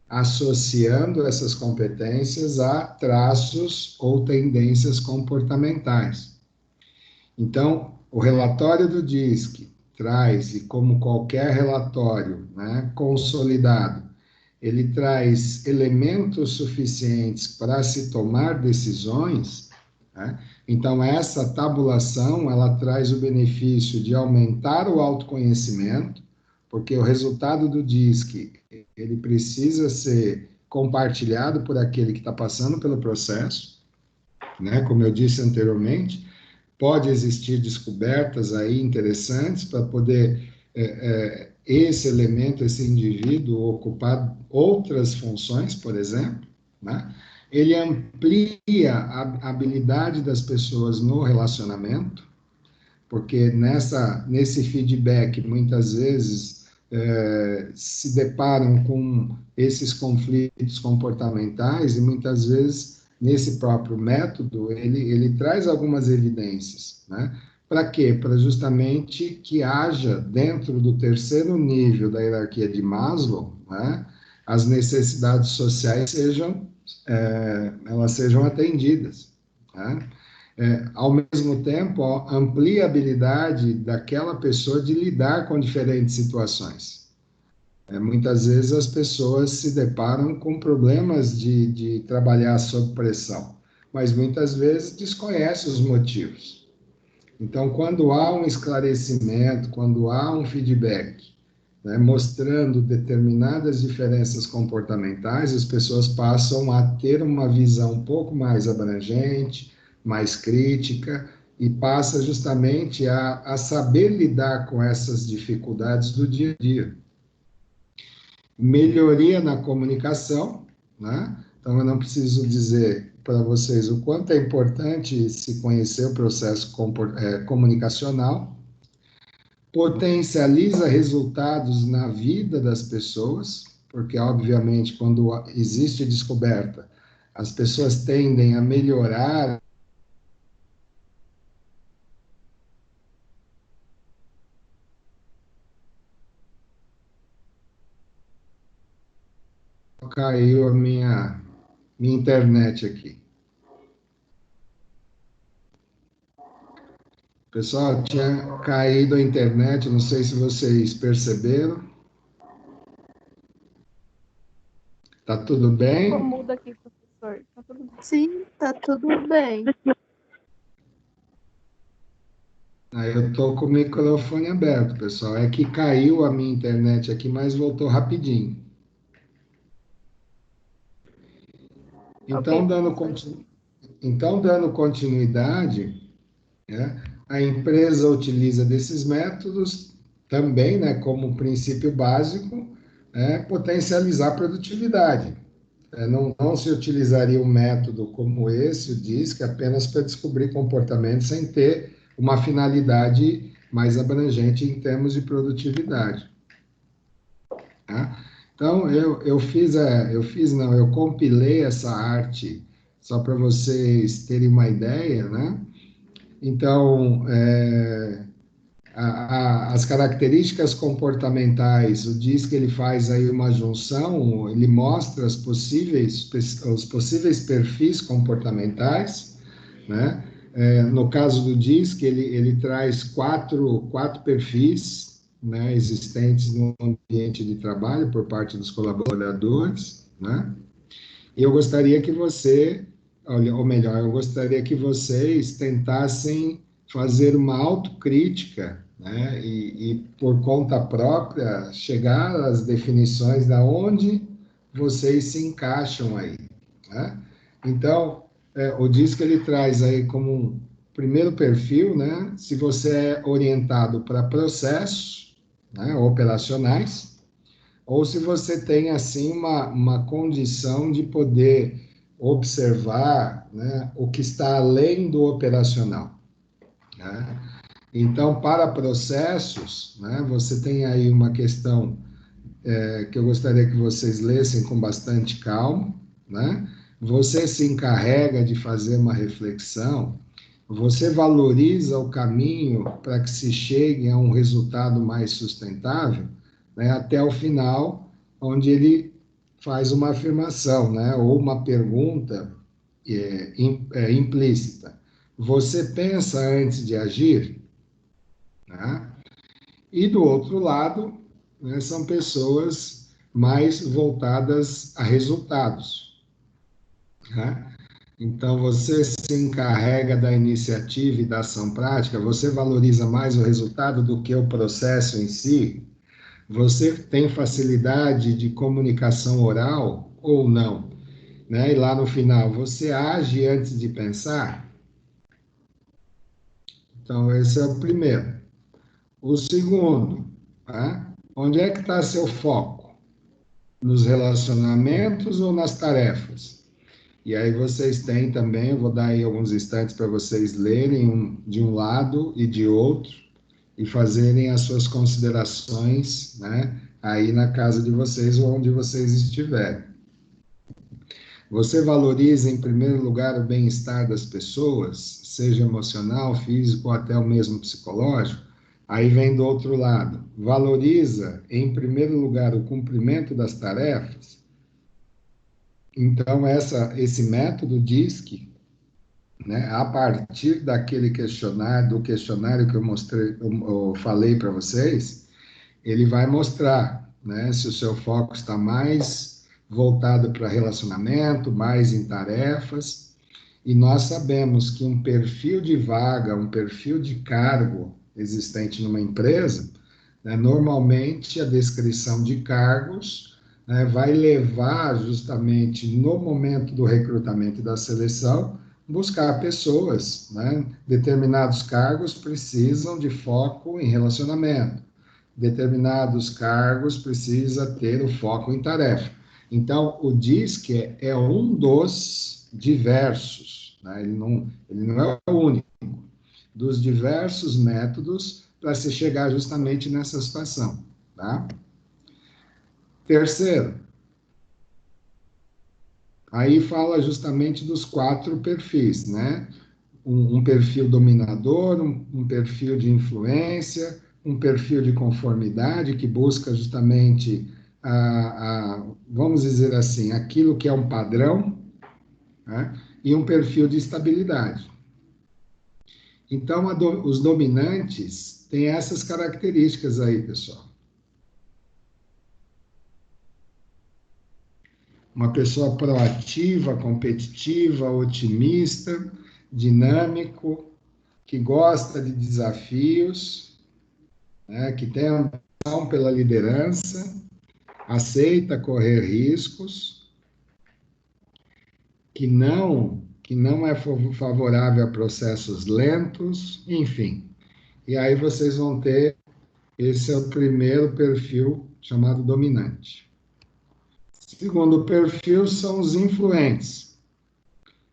associando essas competências a traços ou tendências comportamentais. Então, o relatório do DISC traz, e como qualquer relatório, né, consolidado, ele traz elementos suficientes para se tomar decisões, né? Então, essa tabulação, ela traz o benefício de aumentar o autoconhecimento, porque o resultado do DISC, ele precisa ser compartilhado por aquele que está passando pelo processo, né? Como eu disse anteriormente, pode existir descobertas aí interessantes para poder esse elemento, esse indivíduo ocupar outras funções, por exemplo, né? Ele amplia a habilidade das pessoas no relacionamento, porque nesse feedback, muitas vezes, se deparam com esses conflitos comportamentais, e muitas vezes, nesse próprio método, ele traz algumas evidências, né? Para quê? Para justamente que haja, dentro do terceiro nível da hierarquia de Maslow, né, as necessidades sociais elas sejam atendidas, né? Ao mesmo tempo, amplia a habilidade daquela pessoa de lidar com diferentes situações. Muitas vezes as pessoas se deparam com problemas de trabalhar sob pressão, mas muitas vezes desconhecem os motivos. Então, quando há um esclarecimento, quando há um feedback, né, mostrando determinadas diferenças comportamentais, as pessoas passam a ter uma visão um pouco mais abrangente, mais crítica, e passa justamente a saber lidar com essas dificuldades do dia a dia. Melhoria na comunicação, né? Então, eu não preciso dizer para vocês o quanto é importante se conhecer o processo comunicacional, potencializa resultados na vida das pessoas, porque, obviamente, quando existe descoberta, as pessoas tendem a melhorar caiu a minha internet aqui. Pessoal, tinha caído a internet, não sei se vocês perceberam. Tá tudo bem? Ficou mudo aqui, professor. Tá tudo bem. Sim, tá tudo bem. Aí eu tô com o microfone aberto, pessoal. É que caiu a minha internet aqui, mas voltou rapidinho. Então, dando continuidade, né, a empresa utiliza desses métodos também, né, como princípio básico, potencializar a produtividade. Não se utilizaria um método como esse, o DISC, apenas para descobrir comportamentos sem ter uma finalidade mais abrangente em termos de produtividade. Tá? Então, eu compilei essa arte só para vocês terem uma ideia, né? Então, as características comportamentais, o DISC ele faz aí uma junção, ele mostra os possíveis perfis comportamentais, né? No caso do DISC, ele traz quatro perfis, né, existentes no ambiente de trabalho por parte dos colaboradores, né? E eu gostaria que eu gostaria que vocês tentassem fazer uma autocrítica, né, e por conta própria chegar às definições da onde vocês se encaixam aí, né? Então, o DISC ele traz aí como um primeiro perfil, né, se você é orientado para processos, né, operacionais, ou se você tem, assim, uma condição de poder observar, né, o que está além do operacional, né? Então, para processos, né, você tem aí uma questão que eu gostaria que vocês lessem com bastante calma, né? Você se encarrega de fazer uma reflexão, você valoriza o caminho para que se chegue a um resultado mais sustentável, né, até o final, onde ele faz uma afirmação, né, ou uma pergunta implícita. Você pensa antes de agir? Né? E do outro lado, né, são pessoas mais voltadas a resultados, né? Então, você se encarrega da iniciativa e da ação prática, você valoriza mais o resultado do que o processo em si? Você tem facilidade de comunicação oral ou não? Né? E lá no final, você age antes de pensar? Então, esse é o primeiro. O segundo, tá? Onde é que está seu foco? Nos relacionamentos ou nas tarefas? E aí vocês têm também, eu vou dar aí alguns instantes para vocês lerem de um lado e de outro e fazerem as suas considerações, né, aí na casa de vocês ou onde vocês estiverem. Você valoriza, em primeiro lugar, o bem-estar das pessoas, seja emocional, físico ou até o mesmo psicológico? Aí vem do outro lado. Valoriza, em primeiro lugar, o cumprimento das tarefas? Então, esse método DISC, né, a partir daquele do questionário que eu falei para vocês, ele vai mostrar, né, se o seu foco está mais voltado para relacionamento, mais em tarefas, e nós sabemos que um perfil de vaga, um perfil de cargo existente numa empresa, né, normalmente a descrição de cargos, né, vai levar justamente no momento do recrutamento e da seleção, buscar pessoas, né? Determinados cargos precisam de foco em relacionamento, determinados cargos precisam ter o foco em tarefa. Então, o DISC é um dos diversos, né? Ele não é o único, dos diversos métodos para se chegar justamente nessa situação, tá? Terceiro, aí fala justamente dos 4 perfis, né? Um perfil dominador, um perfil de influência, um perfil de conformidade que busca justamente vamos dizer assim, aquilo que é um padrão, né? E um perfil de estabilidade. Então, os dominantes têm essas características aí, pessoal. Uma pessoa proativa, competitiva, otimista, dinâmico, que gosta de desafios, né, que tem ambição pela liderança, aceita correr riscos, que não é favorável a processos lentos, enfim. E aí vocês vão ter, esse é o primeiro perfil chamado dominante. Segundo perfil são os influentes.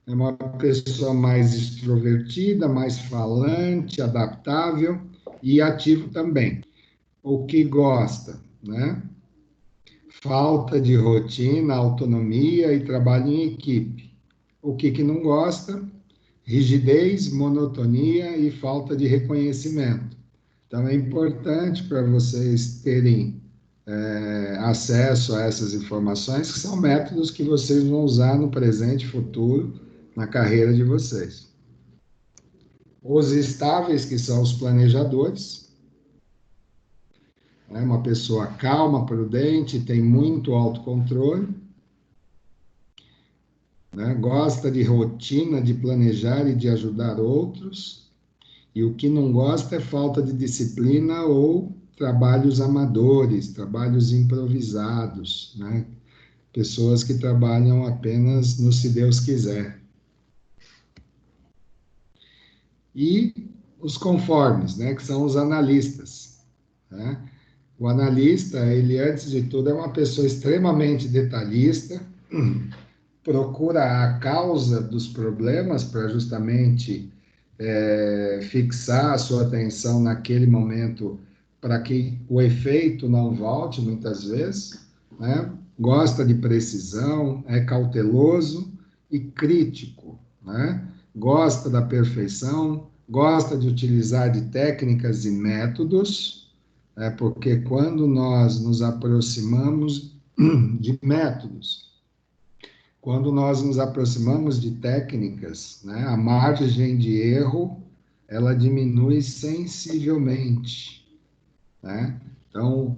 É uma pessoa mais extrovertida, mais falante, adaptável e ativo também. O que gosta, né? Falta de rotina, autonomia e trabalho em equipe. O que não gosta? Rigidez, monotonia e falta de reconhecimento. Então, é importante para vocês terem acesso a essas informações, que são métodos que vocês vão usar no presente e futuro, na carreira de vocês. Os estáveis, que são os planejadores, né? Uma pessoa calma, prudente, tem muito autocontrole, né? Gosta de rotina, de planejar e de ajudar outros, e o que não gosta é falta de disciplina ou trabalhos amadores, trabalhos improvisados, né? Pessoas que trabalham apenas no se Deus quiser. E os conformes, né, que são os analistas, né? O analista, ele, antes de tudo, é uma pessoa extremamente detalhista, procura a causa dos problemas para justamente fixar a sua atenção naquele momento, para que o efeito não volte, muitas vezes, né? Gosta de precisão, é cauteloso e crítico, né? Gosta da perfeição, gosta de utilizar de técnicas e métodos, porque quando nós nos aproximamos de métodos, quando nós nos aproximamos de técnicas, né, a margem de erro, ela diminui sensivelmente, né? Então,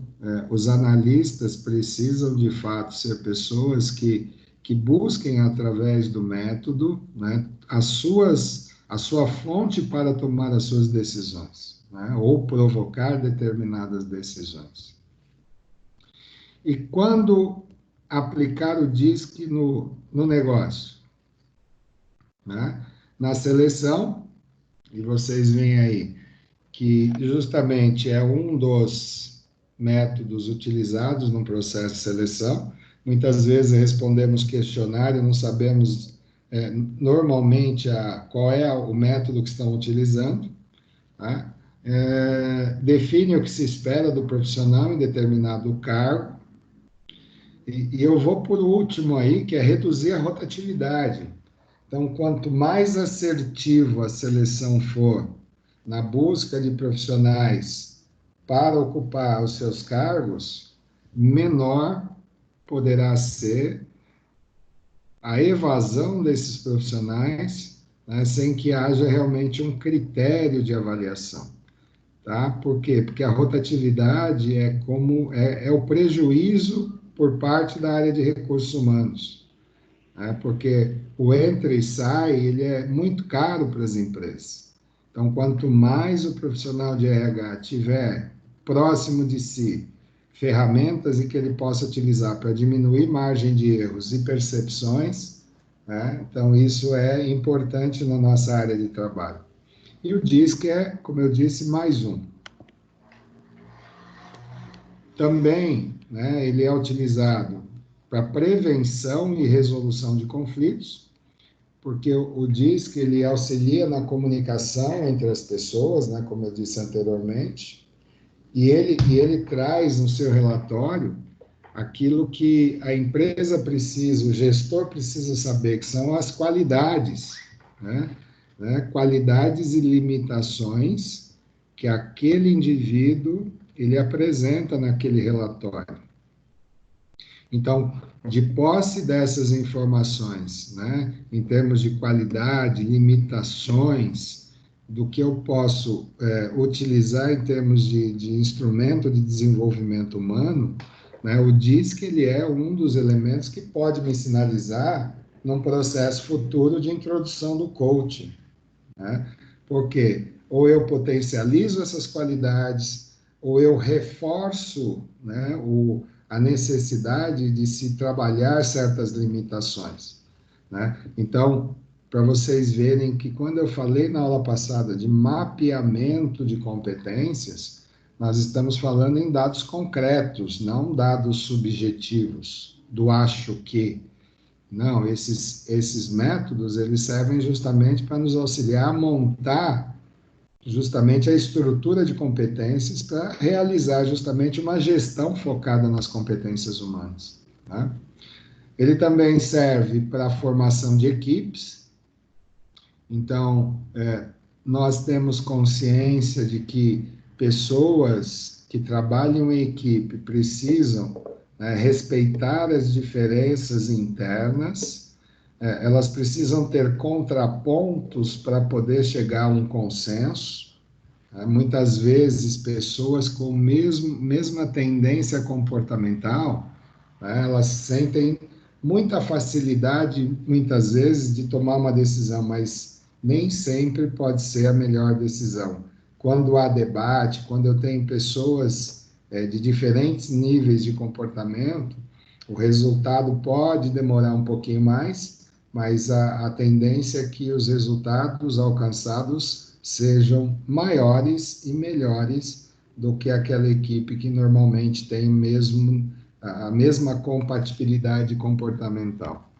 os analistas precisam, de fato, ser pessoas que busquem, através do método, né, a sua fonte para tomar as suas decisões, né, ou provocar determinadas decisões. E quando aplicar o DISC no negócio, né? Na seleção, e vocês veem aí que justamente é um dos métodos utilizados no processo de seleção. Muitas vezes respondemos questionário, não sabemos normalmente qual é o método que estão utilizando, tá? Define o que se espera do profissional em determinado cargo. E eu vou por último aí, que é reduzir a rotatividade. Então, quanto mais assertivo a seleção for na busca de profissionais para ocupar os seus cargos, menor poderá ser a evasão desses profissionais, né, sem que haja realmente um critério de avaliação. Tá? Por quê? Porque a rotatividade é o prejuízo por parte da área de recursos humanos, né? Porque o entra e sai, ele é muito caro para as empresas. Então, quanto mais o profissional de RH tiver próximo de si ferramentas em que ele possa utilizar para diminuir margem de erros e percepções, né? Então, isso é importante na nossa área de trabalho. E o DISC é, como eu disse, mais um. Também, né, ele é utilizado para prevenção e resolução de conflitos, porque o DISC ele auxilia na comunicação entre as pessoas, né, como eu disse anteriormente, e ele traz no seu relatório aquilo que a empresa precisa, o gestor precisa saber, que são as qualidades, né? Qualidades e limitações que aquele indivíduo ele apresenta naquele relatório. Então, de posse dessas informações, né, em termos de qualidade, limitações, do que eu posso utilizar em termos de instrumento de desenvolvimento humano, né, o DISC ele é um dos elementos que pode me sinalizar num processo futuro de introdução do coaching, né? Porque ou eu potencializo essas qualidades, ou eu reforço, né, a necessidade de se trabalhar certas limitações, né? Então, para vocês verem que quando eu falei na aula passada de mapeamento de competências, nós estamos falando em dados concretos, não dados subjetivos, do acho que. Não, esses métodos, eles servem justamente para nos auxiliar a montar justamente a estrutura de competências para realizar justamente uma gestão focada nas competências humanas, tá? Ele também serve para a formação de equipes. Então, nós temos consciência de que pessoas que trabalham em equipe precisam respeitar as diferenças internas, elas precisam ter contrapontos para poder chegar a um consenso. Muitas vezes, pessoas com mesma tendência comportamental, elas sentem muita facilidade, muitas vezes, de tomar uma decisão, mas nem sempre pode ser a melhor decisão. Quando há debate, quando eu tenho pessoas de diferentes níveis de comportamento, o resultado pode demorar um pouquinho mais, mas a tendência é que os resultados alcançados sejam maiores e melhores do que aquela equipe que normalmente tem a mesma compatibilidade comportamental.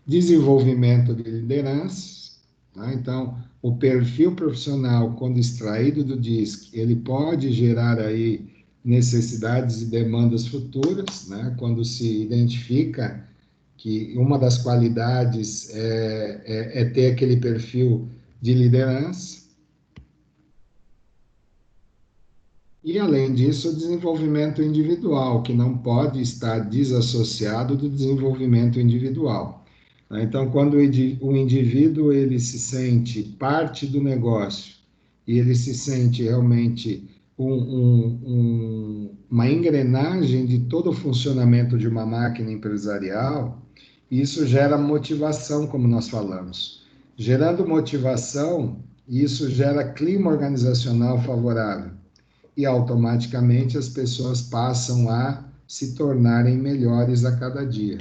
Desenvolvimento de lideranças, né? Então, o perfil profissional, quando extraído do DISC, ele pode gerar aí necessidades e demandas futuras, né? Quando se identifica que uma das qualidades é ter aquele perfil de liderança. E, além disso, o desenvolvimento individual, que não pode estar desassociado do desenvolvimento individual. Então, quando o indivíduo ele se sente parte do negócio e ele se sente realmente uma engrenagem de todo o funcionamento de uma máquina empresarial, isso gera motivação, como nós falamos. Gerando motivação, isso gera clima organizacional favorável. E automaticamente as pessoas passam a se tornarem melhores a cada dia.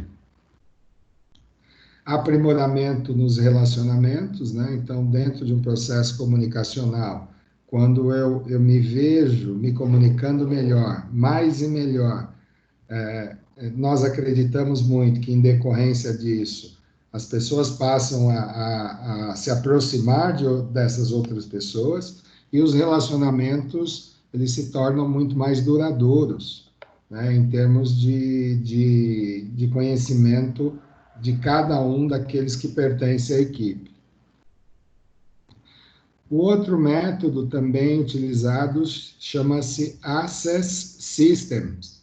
Aprimoramento nos relacionamentos, né? Então, dentro de um processo comunicacional, quando eu me vejo me comunicando melhor, mais e melhor, nós acreditamos muito que, em decorrência disso, as pessoas passam a se aproximar dessas outras pessoas e os relacionamentos eles se tornam muito mais duradouros, né, em termos de conhecimento de cada um daqueles que pertencem à equipe. O outro método também utilizado chama-se Access Systems,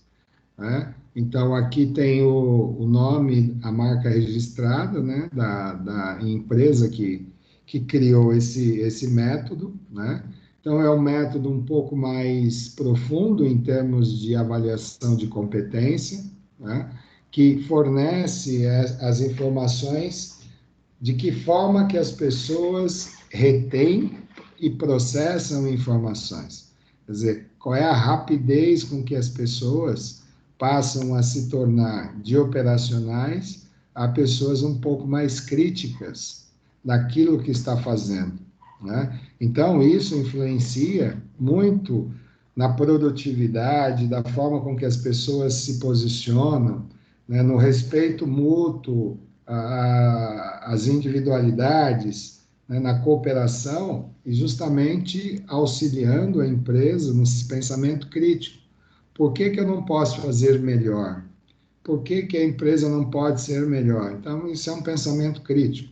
né? Então, aqui tem o nome, a marca registrada, né, da empresa que criou esse método, né? Então, é um método um pouco mais profundo em termos de avaliação de competência, né? Que fornece as informações de que forma que as pessoas retêm e processam informações. Quer dizer, qual é a rapidez com que as pessoas passam a se tornar de operacionais a pessoas um pouco mais críticas daquilo que está fazendo, né? Então, isso influencia muito na produtividade, da forma com que as pessoas se posicionam, né, no respeito mútuo às individualidades, né, na cooperação e justamente auxiliando a empresa nesse pensamento crítico. Por que eu não posso fazer melhor? Por que a empresa não pode ser melhor? Então, isso é um pensamento crítico.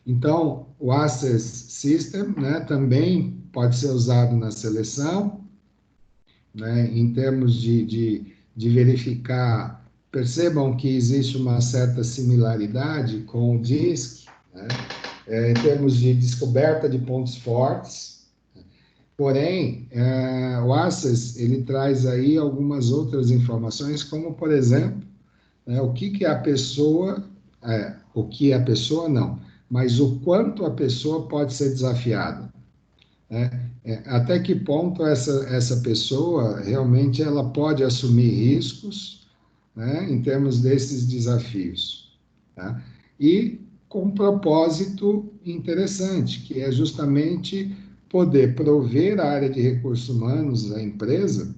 Então, o Access System, né, também pode ser usado na seleção, né, em termos de verificar. Percebam que existe uma certa similaridade com o DISC, né, em termos de descoberta de pontos fortes. Porém, o Access, ele traz aí algumas outras informações, como, por exemplo, né, o que a pessoa não, mas o quanto a pessoa pode ser desafiada. Né? Até que ponto essa pessoa realmente ela pode assumir riscos, né, em termos desses desafios. Tá? E com um propósito interessante, que é justamente poder prover a área de recursos humanos da empresa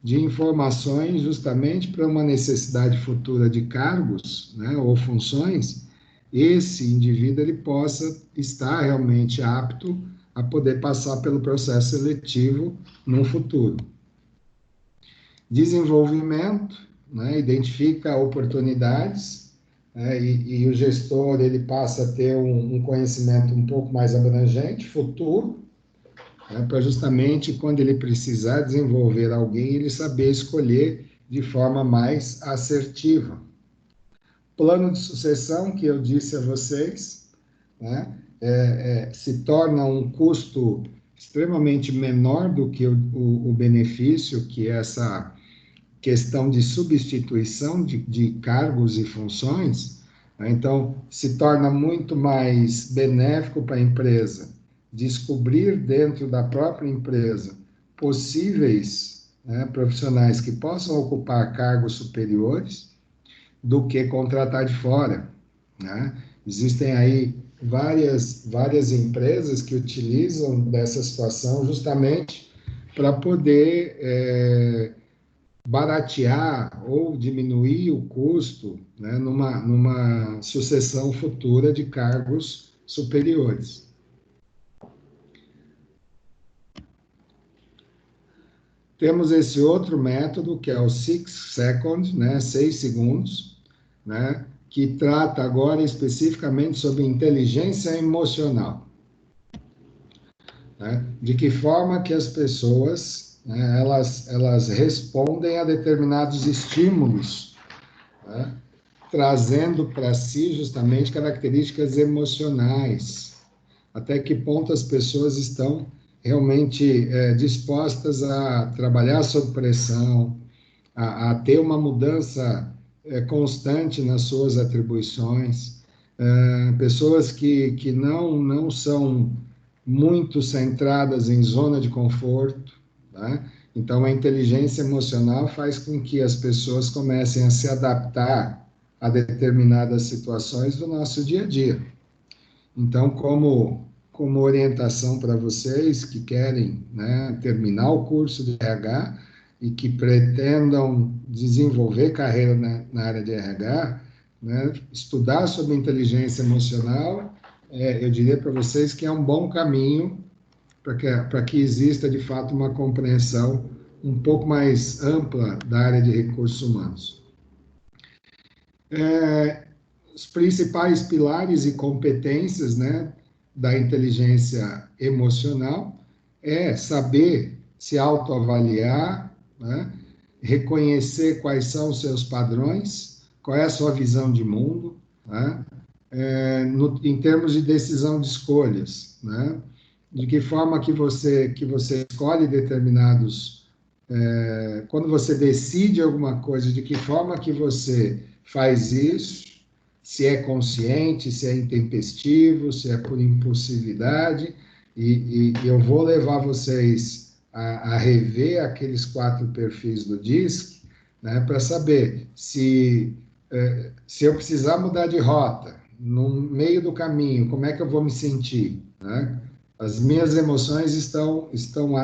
de informações justamente para uma necessidade futura de cargos, né, ou funções, esse indivíduo ele possa estar realmente apto a poder passar pelo processo seletivo no futuro. Desenvolvimento, né, identifica oportunidades, né, e o gestor ele passa a ter um conhecimento um pouco mais abrangente, futuro, né, para justamente quando ele precisar desenvolver alguém, ele saber escolher de forma mais assertiva. Plano de sucessão, que eu disse a vocês, né, se torna um custo extremamente menor do que o benefício, que é essa questão de substituição de cargos e funções, né, então se torna muito mais benéfico para a empresa descobrir dentro da própria empresa possíveis, né, profissionais que possam ocupar cargos superiores do que contratar de fora. Né? Existem aí várias empresas que utilizam dessa situação justamente para poder baratear ou diminuir o custo, né, numa sucessão futura de cargos superiores. Temos esse outro método, que é o 6 Seconds, né, 6 segundos, né, que trata agora especificamente sobre inteligência emocional. Né, de que forma que as pessoas, né, elas respondem a determinados estímulos, né, trazendo para si justamente características emocionais. Até que ponto as pessoas estão realmente dispostas a trabalhar sob pressão, a ter uma mudança constante nas suas atribuições, pessoas que não são muito centradas em zona de conforto, tá? Então, a inteligência emocional faz com que as pessoas comecem a se adaptar a determinadas situações do nosso dia a dia. Então, como orientação para vocês que querem, né, terminar o curso de RH e que pretendam desenvolver carreira na área de RH, né, estudar sobre inteligência emocional, eu diria para vocês que é um bom caminho para que exista, de fato, uma compreensão um pouco mais ampla da área de recursos humanos. Os principais pilares e competências, né, da inteligência emocional é saber se autoavaliar, né, reconhecer quais são os seus padrões, qual é a sua visão de mundo, né, em termos de decisão de escolhas, né, de que forma que você escolhe determinados, quando você decide alguma coisa, de que forma que você faz isso, se é consciente, se é intempestivo, se é por impulsividade, e eu vou levar vocês a rever aqueles 4 perfis do DISC, né, para saber se eu precisar mudar de rota, no meio do caminho, como é que eu vou me sentir, né? As minhas emoções estão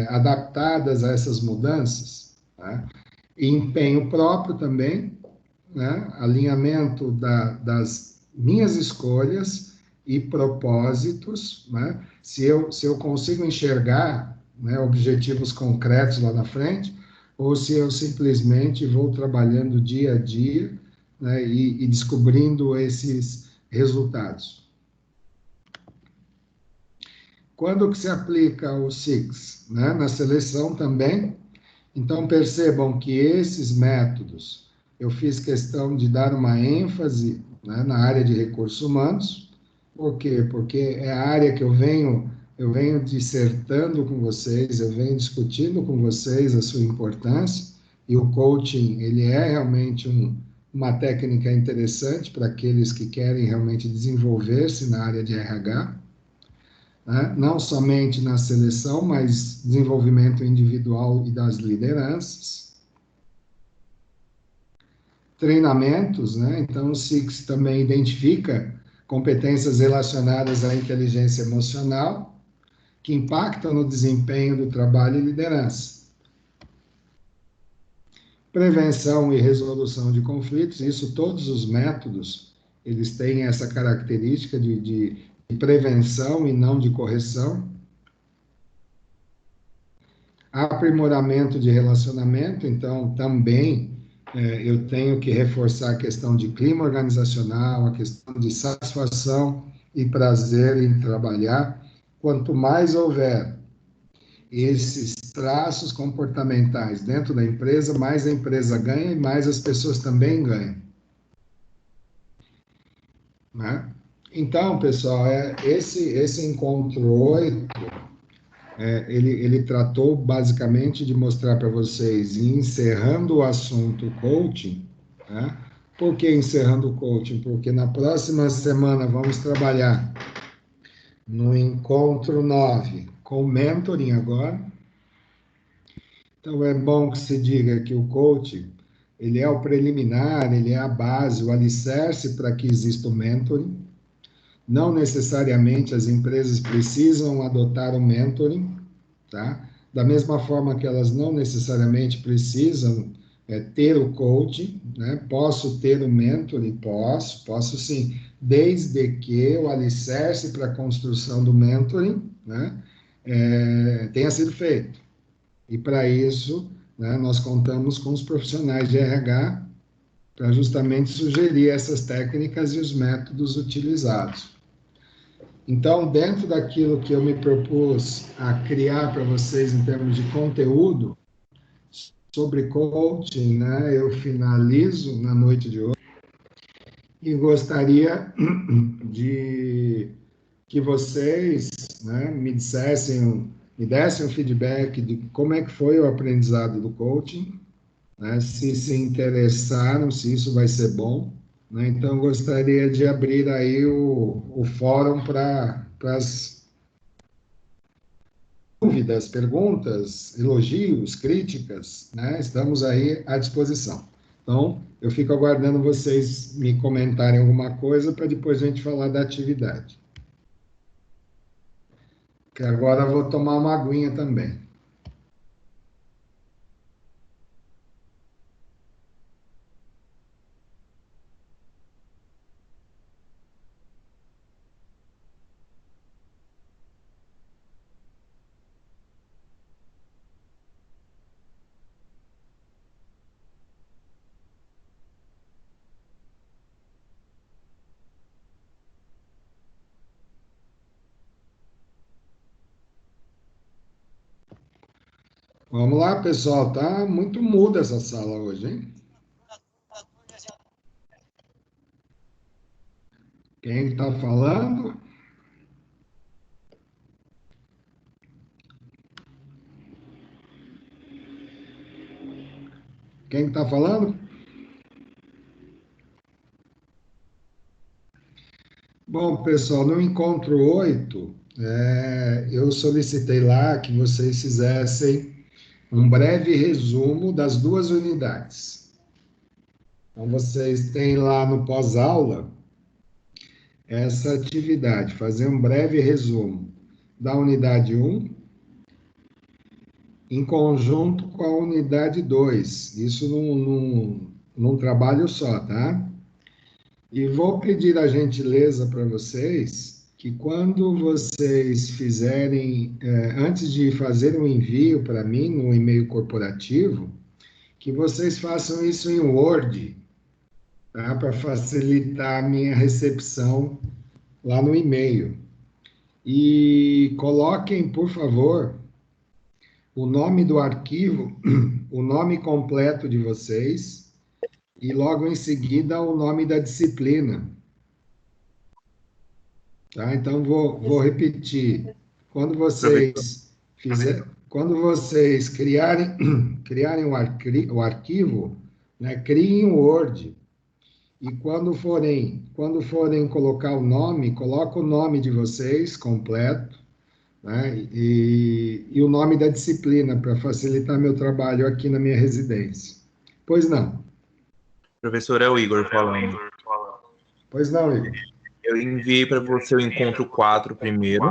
adaptadas a essas mudanças, tá? E empenho próprio também, né? Alinhamento das minhas escolhas e propósitos, né? Se eu consigo enxergar, né, objetivos concretos lá na frente, ou se eu simplesmente vou trabalhando dia a dia, né, e descobrindo esses resultados. Quando que se aplica o SIX? Né? Na seleção também. Então, percebam que esses métodos, eu fiz questão de dar uma ênfase, né, na área de recursos humanos. Por quê? Porque é a área que eu venho dissertando com vocês, eu venho discutindo com vocês a sua importância, e o coaching, ele é realmente uma técnica interessante para aqueles que querem realmente desenvolver-se na área de RH, né? Não somente na seleção, mas desenvolvimento individual e das lideranças. Treinamentos, né? Então, o SIX também identifica competências relacionadas à inteligência emocional, que impactam no desempenho do trabalho e liderança. Prevenção e resolução de conflitos, isso todos os métodos, eles têm essa característica de prevenção e não de correção. Aprimoramento de relacionamento, então também eu tenho que reforçar a questão de clima organizacional, a questão de satisfação e prazer em trabalhar. Quanto mais houver esses traços comportamentais dentro da empresa, mais a empresa ganha e mais as pessoas também ganham, né? Então, pessoal, esse encontro 8, ele tratou basicamente de mostrar para vocês, encerrando o assunto coaching, né? Por que encerrando o coaching? Porque na próxima semana vamos trabalhar no encontro 9, com mentoring agora. Então, é bom que se diga que o coaching, ele é o preliminar, ele é a base, o alicerce para que exista o mentoring. Não necessariamente as empresas precisam adotar o mentoring, tá? Da mesma forma que elas não necessariamente precisam ter o coaching, né? Posso ter o mentoring? Posso sim, desde que o alicerce para a construção do mentoring, né, tenha sido feito. E para isso, né, nós contamos com os profissionais de RH para justamente sugerir essas técnicas e os métodos utilizados. Então, dentro daquilo que eu me propus a criar para vocês em termos de conteúdo sobre coaching, né, eu finalizo na noite de hoje e gostaria de que vocês, né, me dessem um feedback de como é que foi o aprendizado do coaching, né, se interessaram, se isso vai ser bom. Então, gostaria de abrir aí o fórum para as dúvidas, perguntas, elogios, críticas, né? Estamos aí à disposição. Então, eu fico aguardando vocês me comentarem alguma coisa para depois a gente falar da atividade. Que agora eu vou tomar uma aguinha também. Vamos lá, pessoal, tá muito muda essa sala hoje, hein? Quem está falando? Quem está falando? Bom, pessoal, no encontro 8, eu solicitei lá que vocês fizessem um breve resumo das 2 unidades. Então, vocês têm lá no pós-aula essa atividade, fazer um breve resumo da unidade 1, em conjunto com a unidade 2. Isso num trabalho só, tá? E vou pedir a gentileza para vocês que quando vocês fizerem, antes de fazer um envio para mim no e-mail corporativo, que vocês façam isso em Word, tá? Para facilitar a minha recepção lá no e-mail. E coloquem, por favor, o nome do arquivo, o nome completo de vocês e logo em seguida o nome da disciplina. Tá? Então, vou repetir. Quando vocês criarem o arquivo, né, criem o Word. E quando forem colocar o nome, coloca o nome de vocês completo, né, e o nome da disciplina, para facilitar meu trabalho aqui na minha residência. Pois não? Professor, é o Igor falando. Pois não, Igor. Eu enviei para você o encontro 4 primeiro,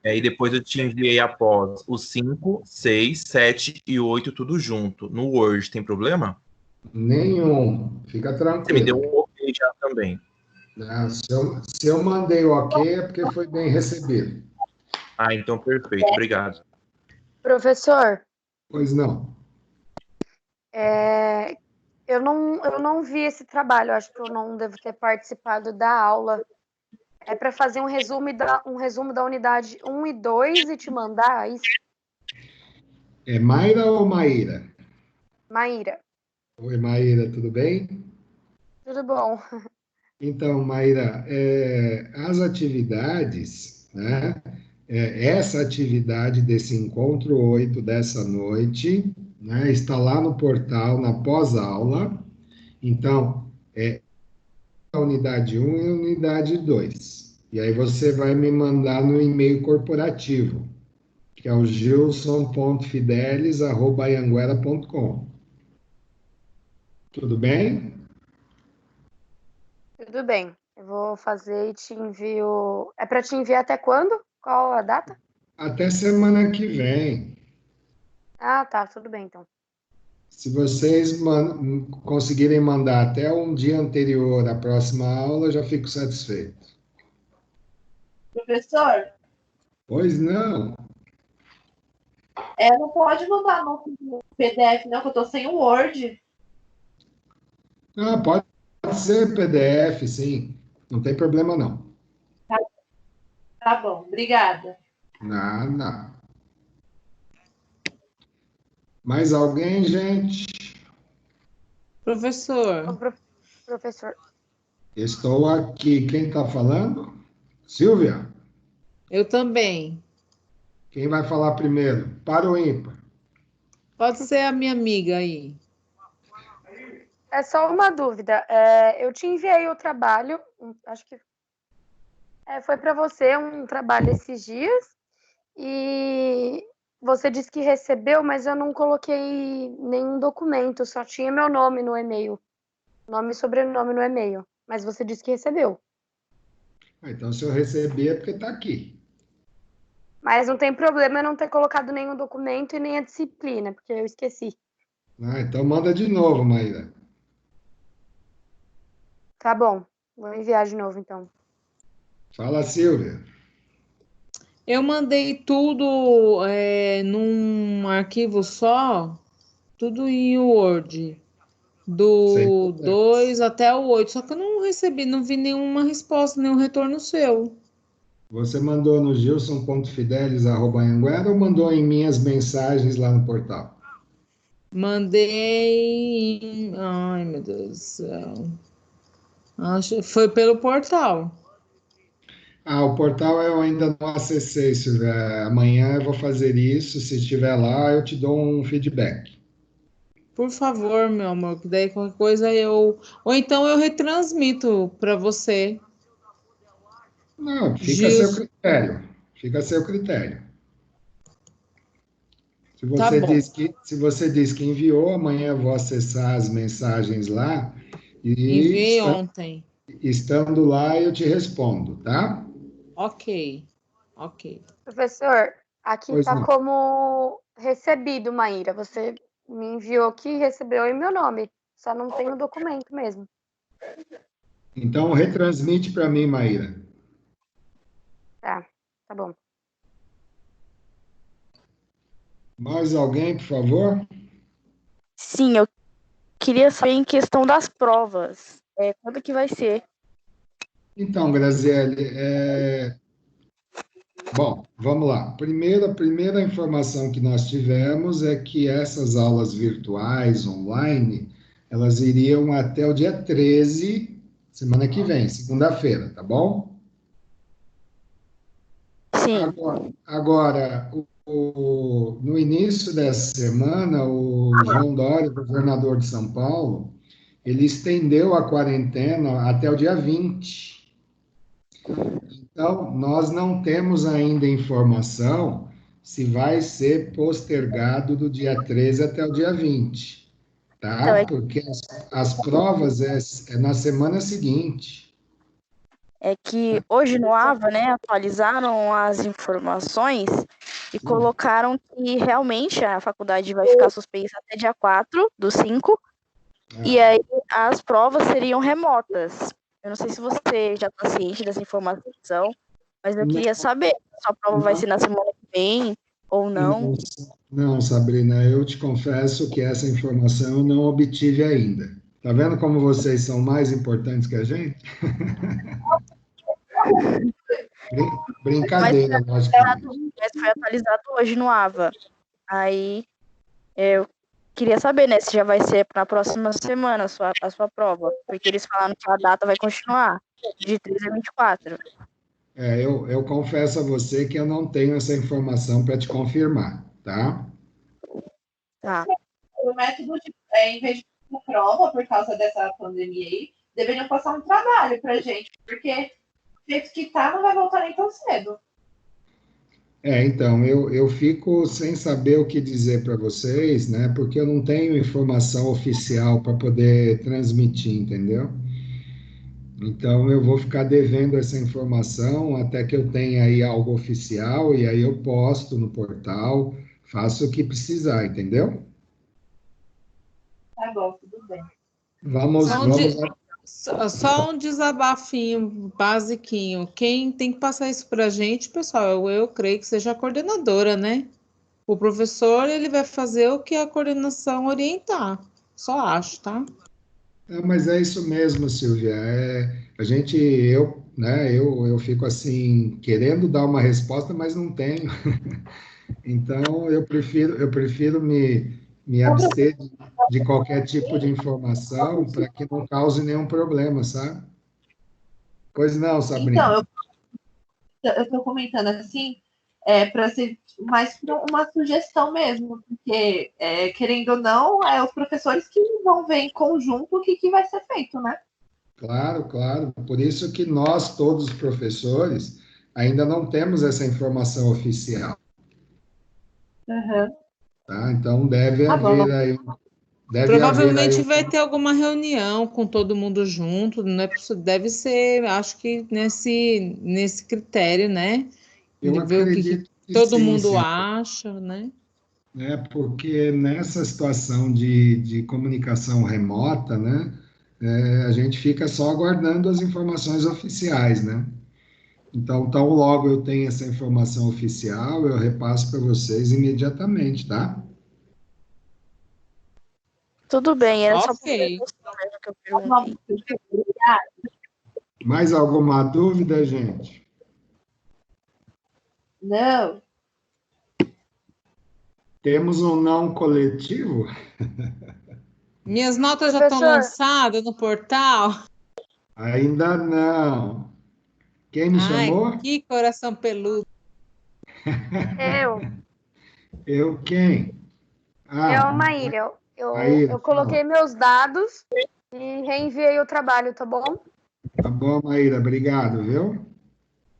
aí depois eu te enviei após o 5, 6, 7 e 8 tudo junto. No Word, tem problema? Nenhum. Fica tranquilo. Você me deu um ok já também. Se eu mandei o ok, é porque foi bem recebido. Ah, então perfeito. Obrigado. Professor, Pois não. eu não vi esse trabalho, acho que eu não devo ter participado da aula. É para fazer um resumo da unidade 1 e 2 e te mandar isso? É Mayra ou Maíra? Maíra, Oi, Maíra, tudo bem? tudo bom? Então, Maíra, as atividades, né? Essa atividade desse encontro 8 dessa noite, né? Está lá no portal, na pós-aula. Então, a unidade 1 e a unidade 2. E aí você vai me mandar no e-mail corporativo, que é o gilson.fidelis@anhanguera.com. Tudo bem? Tudo bem. Eu vou fazer e te envio. É para te enviar até quando? Qual a data? Até semana que vem. Ah, tá, tudo bem então. Se vocês conseguirem mandar até um dia anterior à próxima aula, eu já fico satisfeito. Professor, Pois não. não pode mandar no PDF, não, que eu tô sem o Word. Ah, pode ser PDF, sim. Não tem problema, não. Tá bom, obrigada. Nada. Mais alguém, gente? Professor, Professor, Estou aqui. Quem está falando? Silvia? eu também. Quem vai falar primeiro? Para o ímpar? Pode ser a minha amiga aí. é só uma dúvida. Eu te enviei o trabalho, acho que foi para você um trabalho esses dias, e você disse que recebeu, mas eu não coloquei nenhum documento, só tinha meu nome no e-mail. Nome e sobrenome no e-mail. Mas você disse que recebeu. Então, se eu receber, é porque está aqui. Mas não tem problema eu não ter colocado nenhum documento e nem a disciplina, porque eu esqueci. Então, manda de novo, Maíra. Tá bom, vou enviar de novo então. Fala, Silvia. Eu mandei tudo num arquivo só, tudo em Word, do 2 até o 8, só que eu não recebi, não vi nenhuma resposta, nenhum retorno seu. Você mandou no gilson.fidelis@anhanguera ou mandou em minhas mensagens lá no portal? Mandei. Ai, meu Deus do céu. Acho que foi pelo portal. O portal eu ainda não acessei, Silvia. Amanhã eu vou fazer isso. Se estiver lá, eu te dou um feedback. Por favor, meu amor, que daí qualquer coisa eu. Ou então eu retransmito para você. Não, fica a seu critério. Fica a seu critério. Se você diz que enviou, amanhã eu vou acessar as mensagens lá e Enviei ontem. estando lá eu te respondo, tá? Ok. Ok. Professor, aqui Pois tá não. como recebido, Maíra. Você me enviou que recebeu em meu nome. Só não tem o documento mesmo. Então, retransmite para mim, Maíra. Tá bom. Mais alguém, por favor? Sim, eu queria saber em questão das provas. Quando que vai ser? Então, Graziele, bom, vamos lá. A primeira informação que nós tivemos é que essas aulas virtuais, online, elas iriam até o dia 13, semana que vem, segunda-feira, tá bom? Sim. Agora, no início dessa semana, o João Dória, governador de São Paulo, ele estendeu a quarentena até o dia 20. Então, nós não temos ainda informação se vai ser postergado do dia 13 até o dia 20, tá? Porque as provas é na semana seguinte. É que hoje no AVA, né, atualizaram as informações e colocaram que realmente a faculdade vai ficar suspensa até dia 4/5, e aí as provas seriam remotas. Eu não sei se você já está ciente dessa informação, mas eu queria saber se a prova vai ser na semana que vem ou não. Não, Sabrina, eu te confesso que essa informação eu não obtive ainda. Tá vendo como vocês são mais importantes que a gente? Brincadeira, logicamente. Mas foi atualizado hoje no AVA. Aí eu queria saber, né, se já vai ser na próxima semana a sua prova, porque eles falaram que a data vai continuar, de 13 a 24. Eu confesso a você que eu não tenho essa informação para te confirmar, tá? Tá. O método em vez de uma prova, por causa dessa pandemia aí, deveriam passar um trabalho pra gente, porque do jeito que tá, não vai voltar nem tão cedo. Então, eu fico sem saber o que dizer para vocês, né? Porque eu não tenho informação oficial para poder transmitir, entendeu? Então, eu vou ficar devendo essa informação até que eu tenha aí algo oficial e aí eu posto no portal, faço o que precisar, entendeu? Tá bom, tudo bem. Vamos Só um desabafinho basiquinho. Quem tem que passar isso para a gente, pessoal, eu creio que seja a coordenadora, né? O professor, ele vai fazer o que a coordenação orientar. Só acho, tá? Mas é isso mesmo, Silvia. Eu fico assim, querendo dar uma resposta, mas não tenho. Então, eu prefiro me abster de qualquer tipo de informação para que não cause nenhum problema, sabe? Pois não, Sabrina. Então, eu estou comentando assim, para ser mais uma sugestão mesmo, porque, querendo ou não, os professores que vão ver em conjunto o que vai ser feito, né? Claro, claro. Por isso que nós, todos os professores, ainda não temos essa informação oficial. Uhum. Tá? Então, deve haver aí. Provavelmente vai ter alguma reunião com todo mundo junto, né? Deve ser, acho que nesse critério, né? Eu de ver acredito o que que todo sim, mundo sim. acha, né? Porque nessa situação de comunicação remota, né, a gente fica só aguardando as informações oficiais, né? Então, tão logo eu tenho essa informação oficial, eu repasso para vocês imediatamente, tá? Tudo bem, era só Ok. que eu perguntei. Mais alguma dúvida, gente? Não. Temos um não coletivo? Minhas notas já estão lançadas no portal? Ainda não. Quem me chamou? Que coração peludo. Eu. Quem? Maíra. Maíra, Eu coloquei meus dados e reenviei o trabalho, tá bom? Tá bom, Maíra. Obrigado, viu?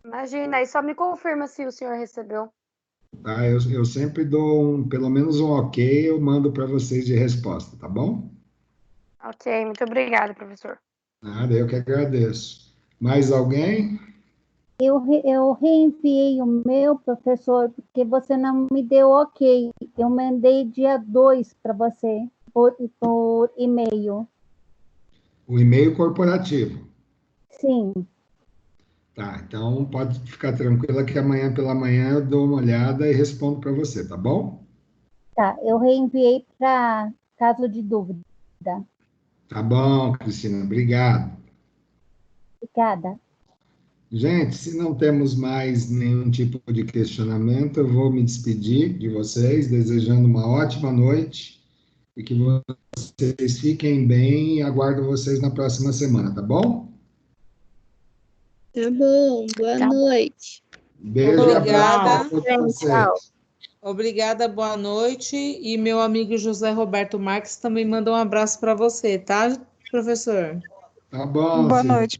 Imagina, aí só me confirma se o senhor recebeu. Tá, eu sempre dou pelo menos um ok, eu mando para vocês de resposta, tá bom? Ok, muito obrigada, professor. Nada, eu que agradeço. Mais alguém? eu reenviei o meu, professor, porque você não me deu ok. Eu mandei dia 2 para você, por e-mail. O e-mail corporativo. Sim, Tá, então pode ficar tranquila que amanhã pela manhã eu dou uma olhada e respondo para você, tá bom? tá. Eu reenviei para caso de dúvida. Tá bom, Cristina, obrigado. Obrigada. Gente, se não temos mais nenhum tipo de questionamento, eu vou me despedir de vocês, desejando uma ótima noite e que vocês fiquem bem e aguardo vocês na próxima semana, tá bom? Tá bom, boa noite. Beijo e abraço Obrigada. a todos vocês. Obrigada, boa noite. E meu amigo José Roberto Marques também manda um abraço para você, tá, professor? Tá bom, Boa Silvia. noite,